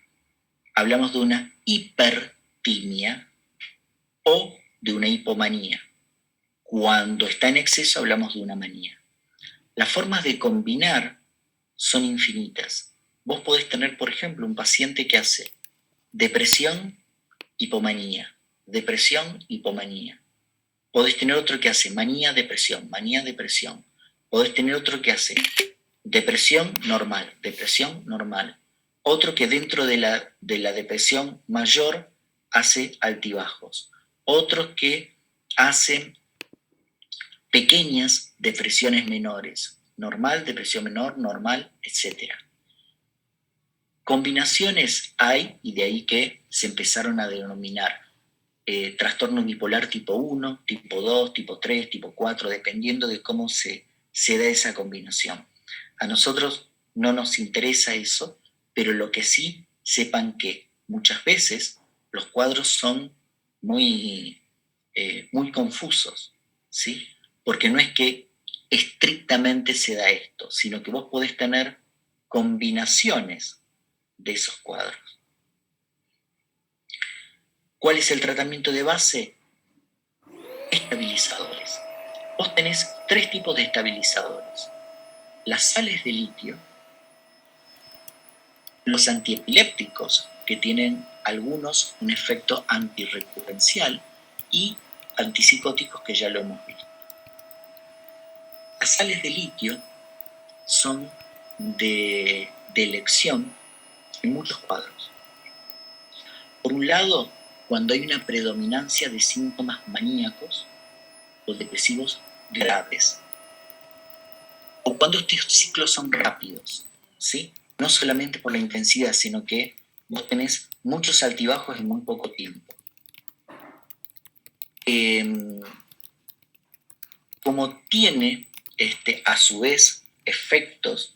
Speaker 1: hablamos de una hipertimia o de una hipomanía. Cuando está en exceso, hablamos de una manía. Las formas de combinar son infinitas. Vos podés tener, por ejemplo, un paciente que hace depresión, hipomanía, depresión, hipomanía. Podés tener otro que hace manía, depresión, manía, depresión. Podés tener otro que hace depresión normal. Otro que dentro de la depresión mayor hace altibajos, otros que hacen pequeñas depresiones menores, normal, depresión menor, normal, etc. Combinaciones hay, y de ahí que se empezaron a denominar trastorno bipolar tipo 1, tipo 2, tipo 3, tipo 4, dependiendo de cómo se da esa combinación. A nosotros no nos interesa eso, pero lo que sí, sepan que muchas veces los cuadros son muy confusos, ¿sí? Porque no es que estrictamente se da esto, sino que vos podés tener combinaciones de esos cuadros. ¿Cuál es el tratamiento de base? Estabilizadores. Vos tenés 3 tipos de estabilizadores. Las sales de litio, los antiepilépticos, que tienen algunos un efecto antirrecurrencial, y antipsicóticos, que ya lo hemos visto. Las sales de litio son de elección en muchos cuadros. Por un lado, cuando hay una predominancia de síntomas maníacos o depresivos graves, o cuando estos ciclos son rápidos, ¿sí? No solamente por la intensidad, sino que vos tenés muchos altibajos en muy poco tiempo. Como tiene a su vez efectos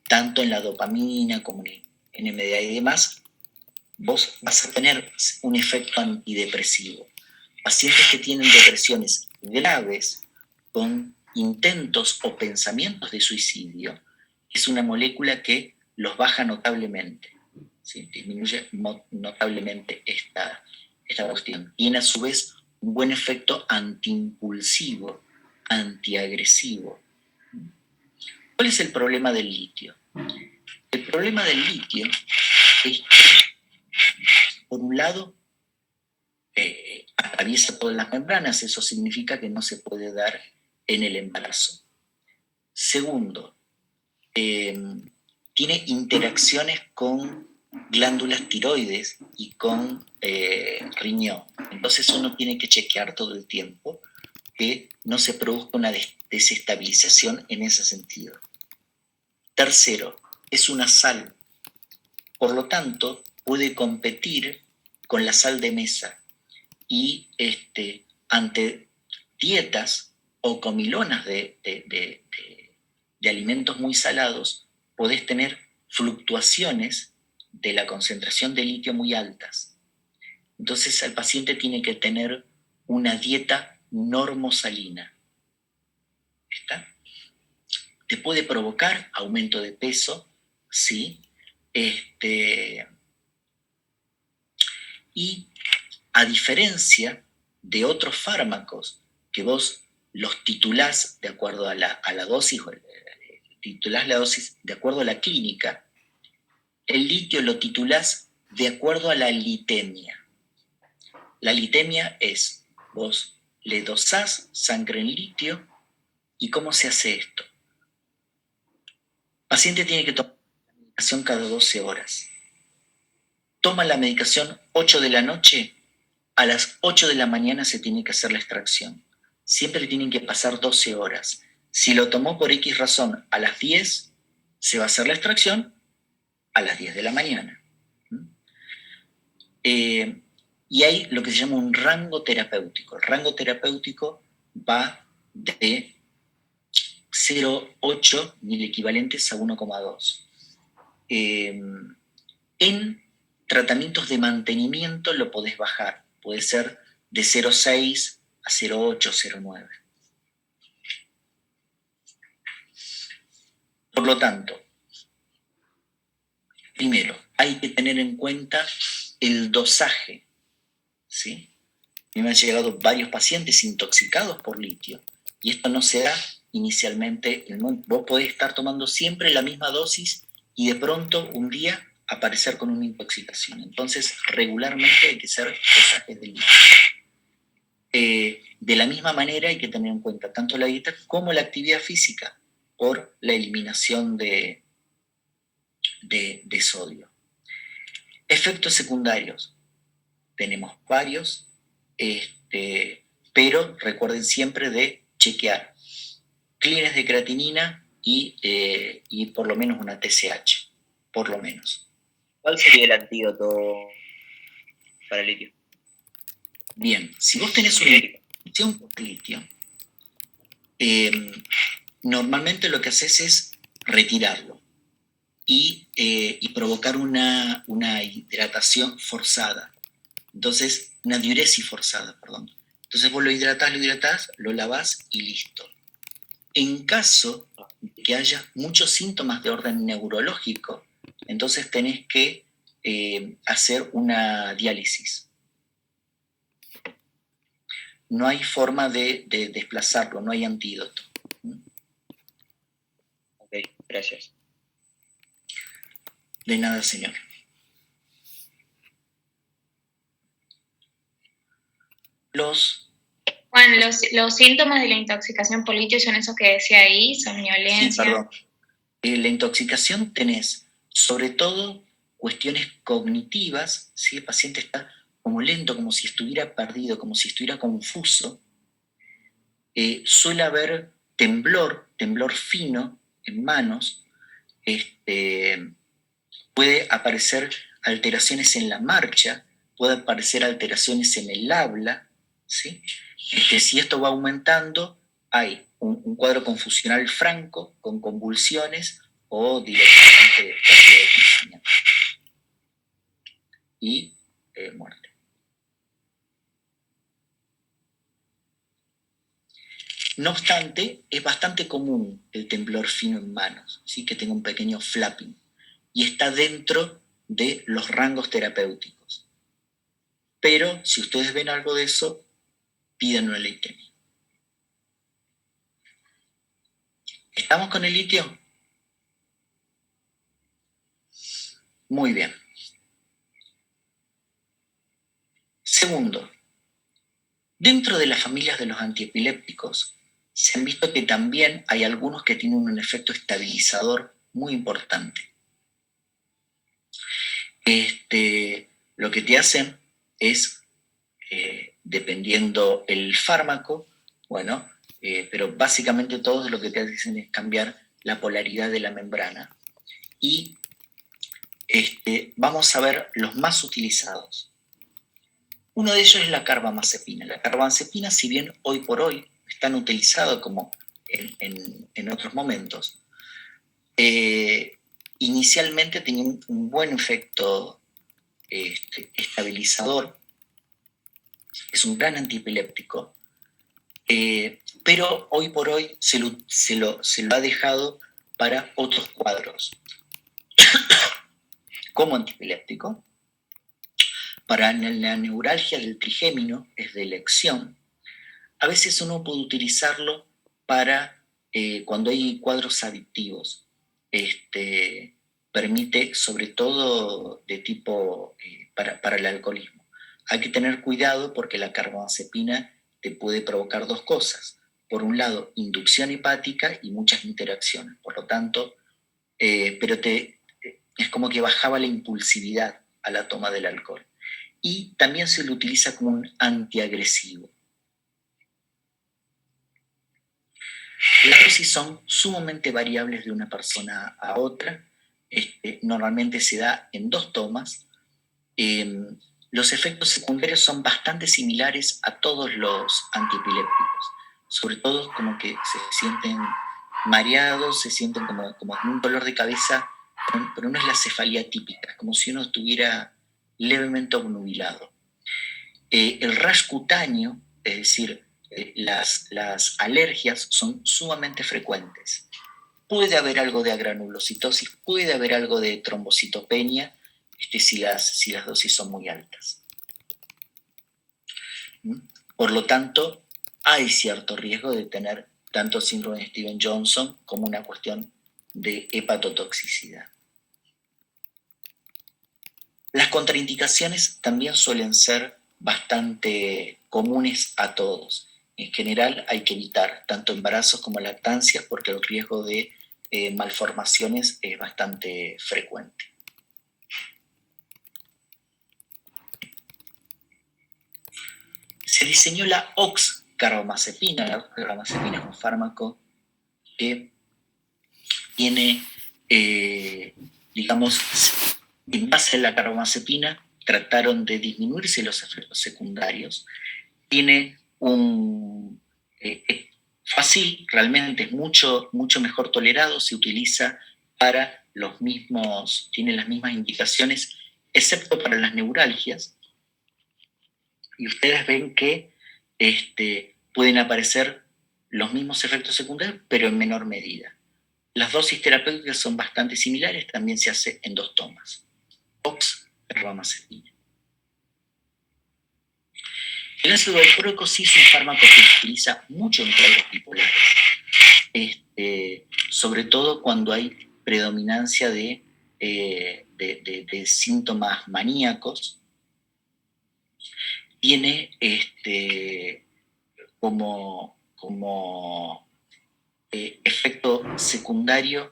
Speaker 1: tanto en la dopamina como en NMDA y demás, vos vas a tener un efecto antidepresivo. Pacientes que tienen depresiones graves con intentos o pensamientos de suicidio, es una molécula que los baja notablemente, ¿sí? Disminuye notablemente esta cuestión. Tiene a su vez un buen efecto antiimpulsivo, antiagresivo. ¿Cuál es el problema del litio? El problema del litio es que, por un lado, atraviesa todas las membranas, eso significa que no se puede dar en el embarazo. Segundo, tiene interacciones con glándulas tiroides y con riñón. Entonces uno tiene que chequear todo el tiempo que no se produzca una desestabilización en ese sentido. Tercero, es una sal, por lo tanto puede competir con la sal de mesa y ante dietas o comilonas de alimentos muy salados, podés tener fluctuaciones de la concentración de litio muy altas. Entonces el paciente tiene que tener una dieta normosalina. ¿Está? Te puede provocar aumento de peso, sí. Y a diferencia de otros fármacos que vos los titulás de acuerdo a la dosis, titulás la dosis de acuerdo a la clínica, el litio lo titulás de acuerdo a la litemia. La litemia es, vos le dosás sangre en litio, ¿y cómo se hace esto? El paciente tiene que tomar la medicación cada 12 horas. Toma la medicación 8 de la noche, a las 8 de la mañana se tiene que hacer la extracción. Siempre tienen que pasar 12 horas. Si lo tomó por X razón a las 10, se va a hacer la extracción a las 10 de la mañana. Y hay lo que se llama un rango terapéutico. El rango terapéutico va de 0,8 mil equivalentes a 1,2. En tratamientos de mantenimiento lo podés bajar. Puede ser de 0,6 a 0,8, 0,9. Por lo tanto, primero, hay que tener en cuenta el dosaje, ¿sí? A mí me han llegado varios pacientes intoxicados por litio, y esto no se da inicialmente. Vos podés estar tomando siempre la misma dosis y de pronto un día aparecer con una intoxicación. Entonces, regularmente hay que hacer dosajes de litio. De la misma manera hay que tener en cuenta tanto la dieta como la actividad física por la eliminación de sodio. Efectos secundarios. Tenemos varios, pero recuerden siempre de chequear clínex de creatinina y por lo menos una TSH, por lo menos.
Speaker 2: ¿Cuál sería el antídoto para el litio?
Speaker 1: Bien, si vos tenés una infección por litio, normalmente lo que haces es retirarlo y provocar una hidratación forzada. Entonces, una diuresis forzada, perdón. Entonces vos lo hidratás, lo lavás y listo. En caso de que haya muchos síntomas de orden neurológico, entonces tenés que hacer una diálisis. No hay forma de desplazarlo, no hay antídoto.
Speaker 2: Ok, gracias.
Speaker 1: De nada, señor.
Speaker 8: Juan, los síntomas de la intoxicación por litio son esos que decía ahí, somnolencia.
Speaker 1: Sí, perdón. La intoxicación tenés sobre todo cuestiones cognitivas, ¿sí? El paciente está como lento, como si estuviera perdido, como si estuviera confuso. Suele haber temblor fino en manos, puede aparecer alteraciones en la marcha, puede aparecer alteraciones en el habla, ¿sí? Si esto va aumentando, hay un cuadro confusional franco, con convulsiones o directamente pérdida de conocimiento y muerte. No obstante, es bastante común el temblor fino en manos, ¿sí? Que tenga un pequeño flapping, y está dentro de los rangos terapéuticos. Pero si ustedes ven algo de eso, pidan una leucemia. ¿Estamos con el litio? Muy bien. Segundo, dentro de las familias de los antiepilépticos, se han visto que también hay algunos que tienen un efecto estabilizador muy importante. Lo que te hacen es, dependiendo el fármaco, bueno, pero básicamente todos lo que te hacen es cambiar la polaridad de la membrana. Y vamos a ver los más utilizados. Uno de ellos es la carbamazepina. La carbamazepina, si bien hoy por hoy es tan utilizado como en otros momentos, inicialmente tenía un buen efecto estabilizador, es un gran antiepiléptico, pero hoy por hoy se lo ha dejado para otros cuadros. Como antiepiléptico, para la neuralgia del trigémino es de elección. A veces uno puede utilizarlo para cuando hay cuadros adictivos. Permite, sobre todo de tipo para el alcoholismo. Hay que tener cuidado porque la carbamazepina te puede provocar dos cosas. Por un lado, inducción hepática y muchas interacciones. Por lo tanto, pero es como que bajaba la impulsividad a la toma del alcohol. Y también se lo utiliza como un antiagresivo. Las dosis son sumamente variables de una persona a otra. Normalmente se da en 2 tomas. Los efectos secundarios son bastante similares a todos los antiepilépticos. Sobre todo como que se sienten mareados, se sienten como un dolor de cabeza, pero no es la cefalía típica, es como si uno estuviera levemente obnubilado. El rash cutáneo, es decir, las alergias son sumamente frecuentes. Puede haber algo de agranulocitosis, puede haber algo de trombocitopenia si las dosis son muy altas. Por lo tanto, hay cierto riesgo de tener tanto síndrome de Stevens-Johnson como una cuestión de hepatotoxicidad. Las contraindicaciones también suelen ser bastante comunes a todos. En general hay que evitar tanto embarazos como lactancias porque el riesgo de malformaciones es bastante frecuente. Se diseñó la oxcarbamazepina. La oxcarbamazepina es un fármaco que tiene, digamos, en base a la carbamazepina, trataron de disminuirse los efectos secundarios. Tiene un fácil, realmente es mucho mejor tolerado, se utiliza para los mismos, tiene las mismas indicaciones, excepto para las neuralgias. Y ustedes ven que pueden aparecer los mismos efectos secundarios, pero en menor medida. Las dosis terapéuticas son bastante similares, también se hace en 2 tomas. Oxcarbamazepina. El ácido valproico sí es un fármaco que se utiliza mucho en cuadros bipolares, sobre todo cuando hay predominancia de síntomas maníacos. Tiene como efecto secundario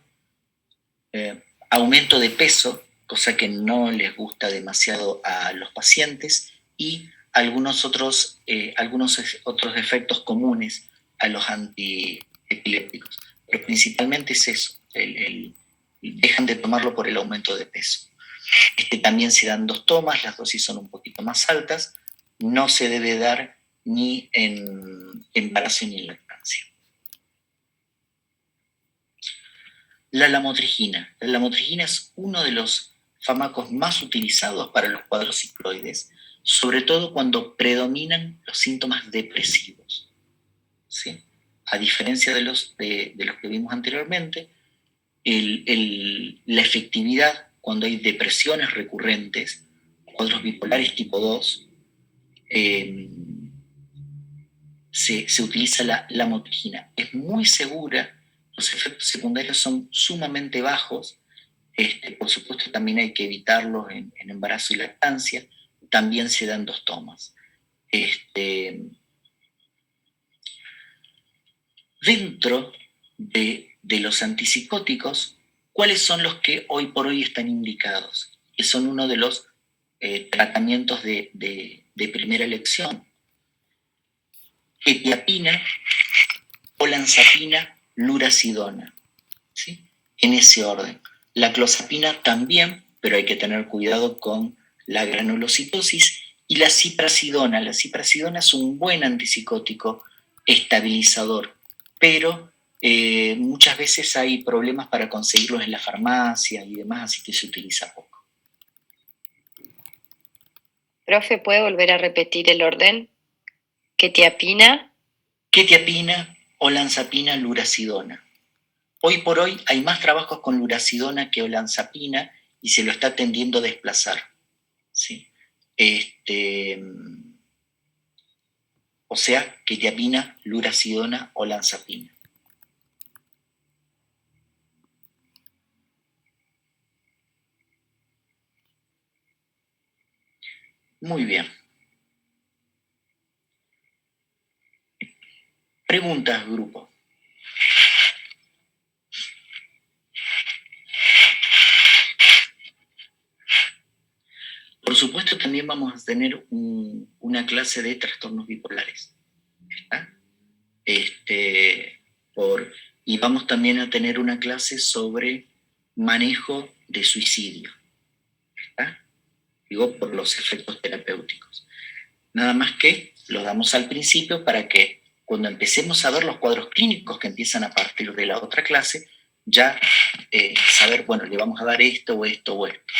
Speaker 1: aumento de peso, cosa que no les gusta demasiado a los pacientes, y algunos otros efectos comunes a los antiepilépticos. Pero principalmente es eso, dejan de tomarlo por el aumento de peso. También se dan 2 tomas, las dosis son un poquito más altas, no se debe dar ni en embarazo ni en lactancia. La lamotrigina. La lamotrigina es uno de los fármacos más utilizados para los cuadros cicloides, sobre todo cuando predominan los síntomas depresivos, ¿sí? A diferencia de los que vimos anteriormente, la efectividad cuando hay depresiones recurrentes, cuadros bipolares tipo 2, se utiliza la lamotrigina. Es muy segura, los efectos secundarios son sumamente bajos, por supuesto también hay que evitarlos en embarazo y lactancia, también se dan 2 tomas. Dentro de los antipsicóticos, ¿cuáles son los que hoy por hoy están indicados? Que son uno de los tratamientos de primera elección. Quetiapina, olanzapina, lurasidona, ¿sí? En ese orden. La clozapina también, pero hay que tener cuidado con la granulocitosis, y la ciprasidona. La ciprasidona es un buen antipsicótico estabilizador, pero muchas veces hay problemas para conseguirlos en la farmacia y demás, así que se utiliza poco.
Speaker 3: Profe, ¿puede volver a repetir el orden? Quetiapina,
Speaker 1: olanzapina, lurasidona. Hoy por hoy hay más trabajos con lurasidona que olanzapina y se lo está tendiendo a desplazar, ¿sí? O sea, quetiapina, lurasidona, olanzapina. Muy bien. Preguntas, grupo. Por supuesto, también vamos a tener una clase de trastornos bipolares. ¿Está? Y vamos también a tener una clase sobre manejo de suicidio. ¿Está? Digo, por los efectos terapéuticos. Nada más que lo damos al principio para que cuando empecemos a ver los cuadros clínicos que empiezan a partir de la otra clase, ya saber, bueno, le vamos a dar esto o esto o esto.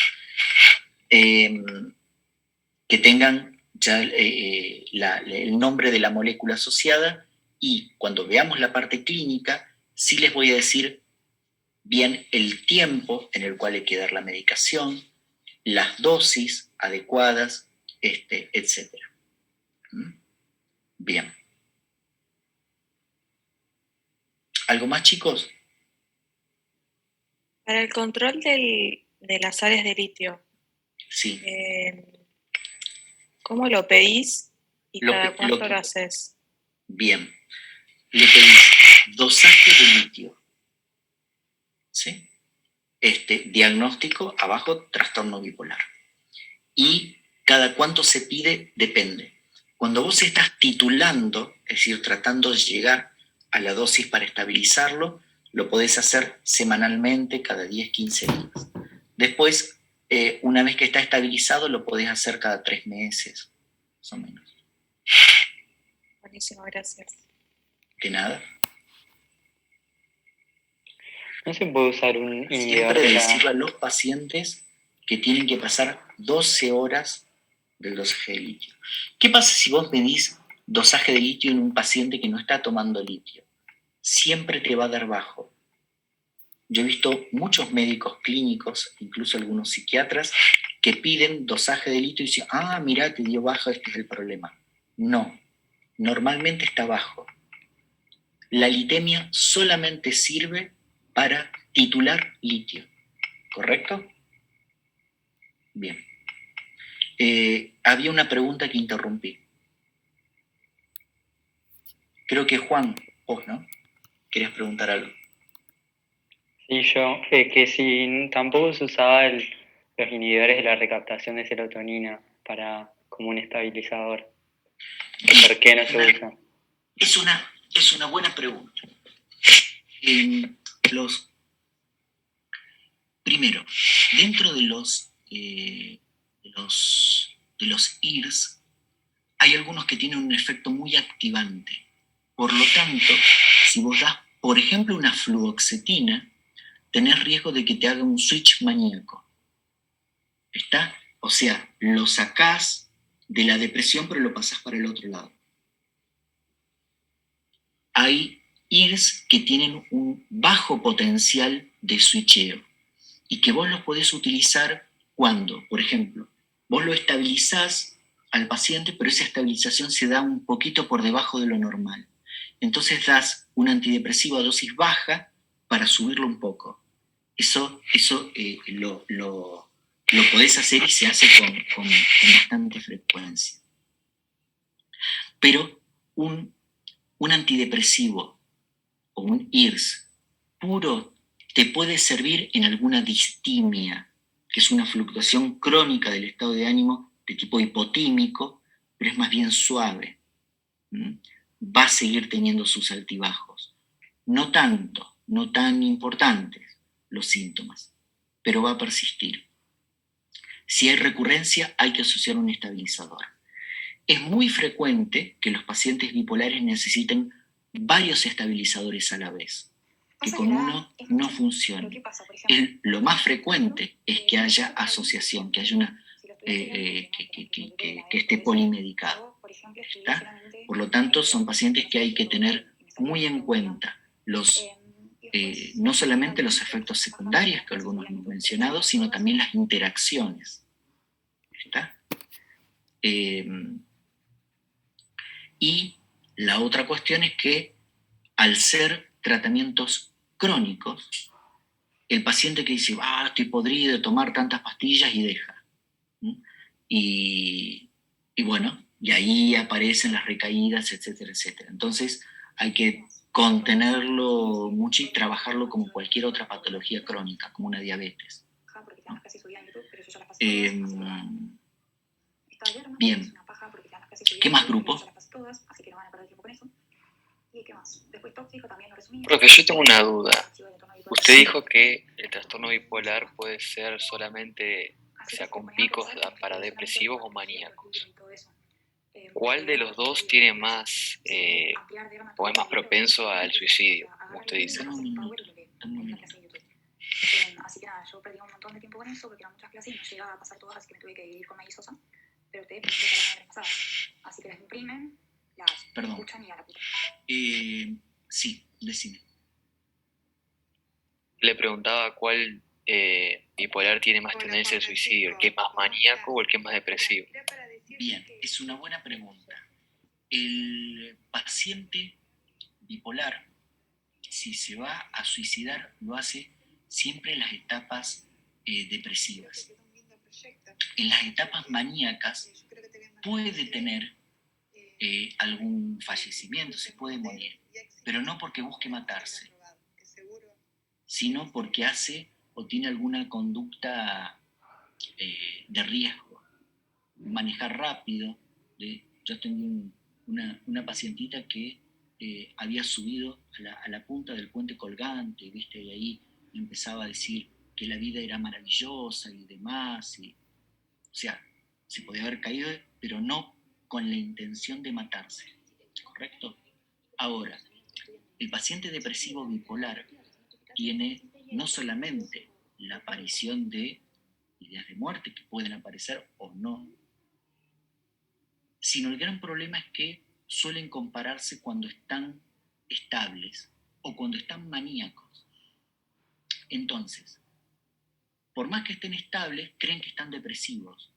Speaker 1: Que tengan ya el nombre de la molécula asociada, y cuando veamos la parte clínica, sí les voy a decir bien el tiempo en el cual hay que dar la medicación, las dosis adecuadas, etc. Bien. ¿Algo más, chicos?
Speaker 7: Para el control de las sales de litio,
Speaker 1: Sí.
Speaker 7: ¿Cómo lo pedís y cada cuánto lo haces?
Speaker 1: Bien. Le pedís dosaje de litio. ¿Sí? Diagnóstico, abajo, trastorno bipolar. Y cada cuánto se pide, depende. Cuando vos estás titulando, es decir, tratando de llegar a la dosis para estabilizarlo, lo podés hacer semanalmente, cada 10, 15 días. Después, una vez que está estabilizado, lo podés hacer cada 3 meses, más o menos.
Speaker 7: Buenísimo, gracias.
Speaker 1: De nada.
Speaker 6: No se puede usar un inhibidor
Speaker 1: Siempre
Speaker 6: de
Speaker 1: decirle a los pacientes que tienen que pasar 12 horas del dosaje de litio. ¿Qué pasa si vos medís dosaje de litio en un paciente que no está tomando litio? Siempre te va a dar bajo. Yo he visto muchos médicos clínicos, incluso algunos psiquiatras, que piden dosaje de litio y dicen, mirá, te dio bajo, este es el problema. No, normalmente está bajo. La litemia solamente sirve para titular litio, ¿correcto? Bien. Había una pregunta que interrumpí. Creo que Juan, vos, ¿no? ¿Querías preguntar algo?
Speaker 6: Sí, yo, que si tampoco se usaba los inhibidores de la recaptación de serotonina como un estabilizador. ¿Por qué no se usa?
Speaker 1: Es una buena pregunta. Primero, dentro de los IRS, hay algunos que tienen un efecto muy activante. Por lo tanto, si vos das, por ejemplo, una fluoxetina, tenés riesgo de que te haga un switch maníaco. ¿Está? O sea, lo sacás de la depresión, pero lo pasás para el otro lado. Hay IRS que tienen un bajo potencial de switcheo y que vos los podés utilizar cuando, por ejemplo, vos lo estabilizás al paciente, pero esa estabilización se da un poquito por debajo de lo normal. Entonces das un antidepresivo a dosis baja para subirlo un poco. Eso lo podés hacer y se hace con bastante frecuencia. Pero un antidepresivo o un IRS puro te puede servir en alguna distimia, que es una fluctuación crónica del estado de ánimo de tipo hipotímico, pero es más bien suave. Va a seguir teniendo sus altibajos. No tanto, no tan importantes los síntomas, pero va a persistir. Si hay recurrencia, hay que asociar un estabilizador. Es muy frecuente que los pacientes bipolares necesiten varios estabilizadores a la vez, que con uno no funcione. Lo más frecuente es que haya asociación, que haya una que esté polimedicado. ¿Está? Por lo tanto, son pacientes que hay que tener muy en cuenta no solamente los efectos secundarios que algunos hemos mencionado, sino también las interacciones. ¿Está? Y la otra cuestión es que al ser tratamientos crónicos, el paciente que dice, estoy podrido de tomar tantas pastillas y deja. Y bueno, y ahí aparecen las recaídas, etcétera, etcétera. Entonces hay que contenerlo mucho y trabajarlo como cualquier otra patología crónica, como una diabetes. ¿No? Bien. ¿Qué más grupo?
Speaker 9: Profe, yo tengo una duda. Usted dijo que el trastorno bipolar puede ser solamente, o sea, con picos para depresivos o maníacos. ¿Cuál de los dos tiene más, o es más propenso al suicidio, como usted dice?
Speaker 10: Así que nada, yo perdí un montón de tiempo con eso porque eran muchas clases y no llegaba a pasar todas, así que me tuve que dividir con Maíz-Sosa. Pero ustedes me dijeron la semana pasada. Así que las imprimen, las escuchan y a la puta.
Speaker 1: Sí, decime.
Speaker 9: Le preguntaba cuál bipolar tiene más tendencia al suicidio, el que es más maníaco o el que es más depresivo.
Speaker 1: Bien, es una buena pregunta. El paciente bipolar, si se va a suicidar, lo hace siempre en las etapas depresivas. En las etapas maníacas puede tener algún fallecimiento, se puede morir, pero no porque busque matarse, sino porque hace o tiene alguna conducta de riesgo. Manejar rápido, yo atendí una pacientita que había subido a la punta del puente colgante, ¿viste? Y ahí empezaba a decir que la vida era maravillosa y demás. O sea, se podía haber caído, pero no con la intención de matarse, ¿correcto? Ahora, el paciente depresivo bipolar tiene no solamente la aparición de ideas de muerte que pueden aparecer o no, sino el gran problema es que suelen compararse cuando están estables o cuando están maníacos. Entonces, por más que estén estables, creen que están depresivos.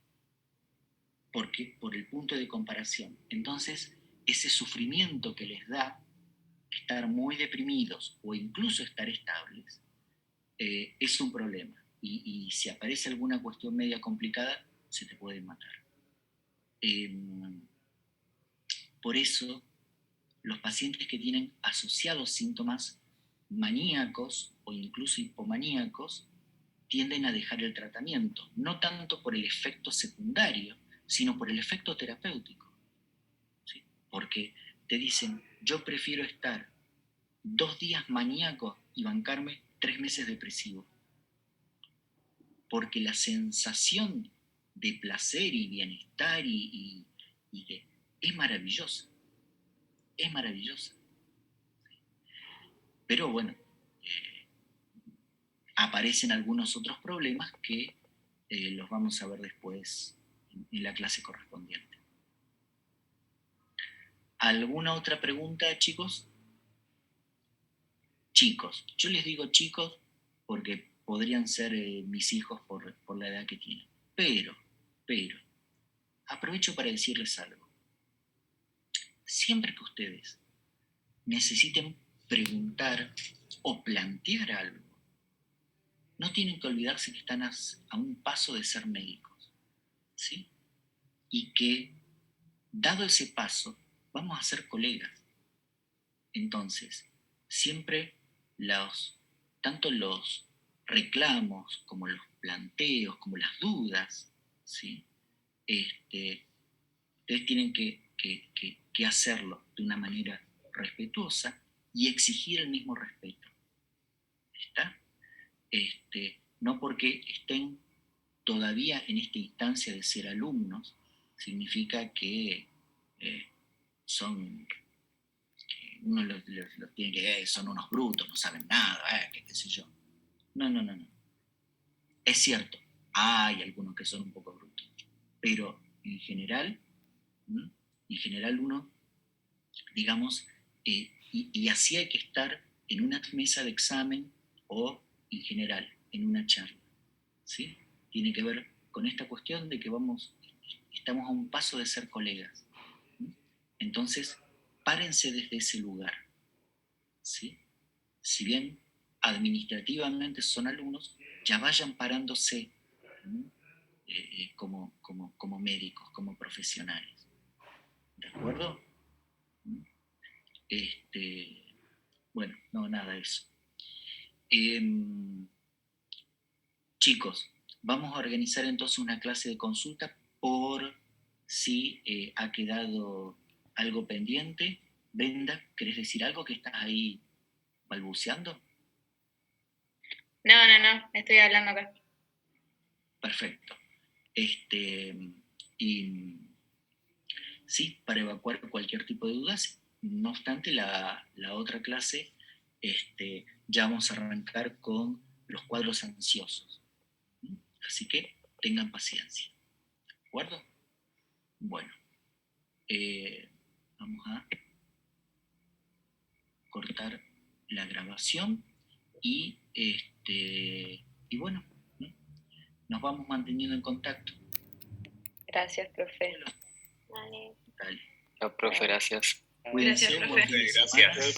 Speaker 1: ¿Por qué? Por el punto de comparación. Entonces, ese sufrimiento que les da estar muy deprimidos o incluso estar estables es un problema. Y si aparece alguna cuestión media complicada, se te puede matar. Por eso, los pacientes que tienen asociados síntomas maníacos o incluso hipomaníacos tienden a dejar el tratamiento, no tanto por el efecto secundario, sino por el efecto terapéutico. ¿Sí? Porque te dicen, yo prefiero estar 2 días maníaco y bancarme 3 meses depresivo. Porque la sensación de placer y bienestar es maravillosa. Es maravillosa. Pero bueno, aparecen algunos otros problemas que los vamos a ver después en la clase correspondiente. ¿Alguna otra pregunta, chicos? Chicos. Yo les digo chicos porque podrían ser mis hijos por la edad que tienen. Pero, aprovecho para decirles algo. Siempre que ustedes necesiten preguntar o plantear algo, no tienen que olvidarse que están a un paso de ser médicos, ¿sí? Y que, dado ese paso, vamos a ser colegas. Entonces, siempre tanto los reclamos como los planteos, como las dudas, ¿sí? Ustedes tienen que hacerlo de una manera respetuosa y exigir el mismo respeto. ¿Está? No porque estén todavía en esta instancia de ser alumnos, significa que uno los tiene que son unos brutos, no saben nada, qué sé yo. No. Es cierto, hay algunos que son un poco brutos, pero en general uno, digamos, y así hay que estar en una mesa de examen o en general, en una charla, ¿sí? Tiene que ver con esta cuestión de que estamos a un paso de ser colegas. Entonces, párense desde ese lugar, ¿sí? Si bien administrativamente son alumnos, ya vayan parándose como médicos, como profesionales. ¿De acuerdo? Bueno, no, nada de eso. Chicos, vamos a organizar entonces una clase de consulta por si ha quedado algo pendiente. Brenda, ¿querés decir algo que estás ahí balbuceando?
Speaker 8: No, estoy hablando acá.
Speaker 1: Perfecto. Y sí, para evacuar cualquier tipo de dudas. No obstante, la otra clase ya vamos a arrancar con los cuadros ansiosos. Así que tengan paciencia. ¿De acuerdo? Bueno, vamos a cortar la grabación y bueno, nos vamos manteniendo en contacto.
Speaker 3: Gracias, profe.
Speaker 4: Vale.
Speaker 1: Dale.
Speaker 9: No, profe, gracias.
Speaker 1: Cuídense.
Speaker 7: Gracias, profe.
Speaker 1: Gracias.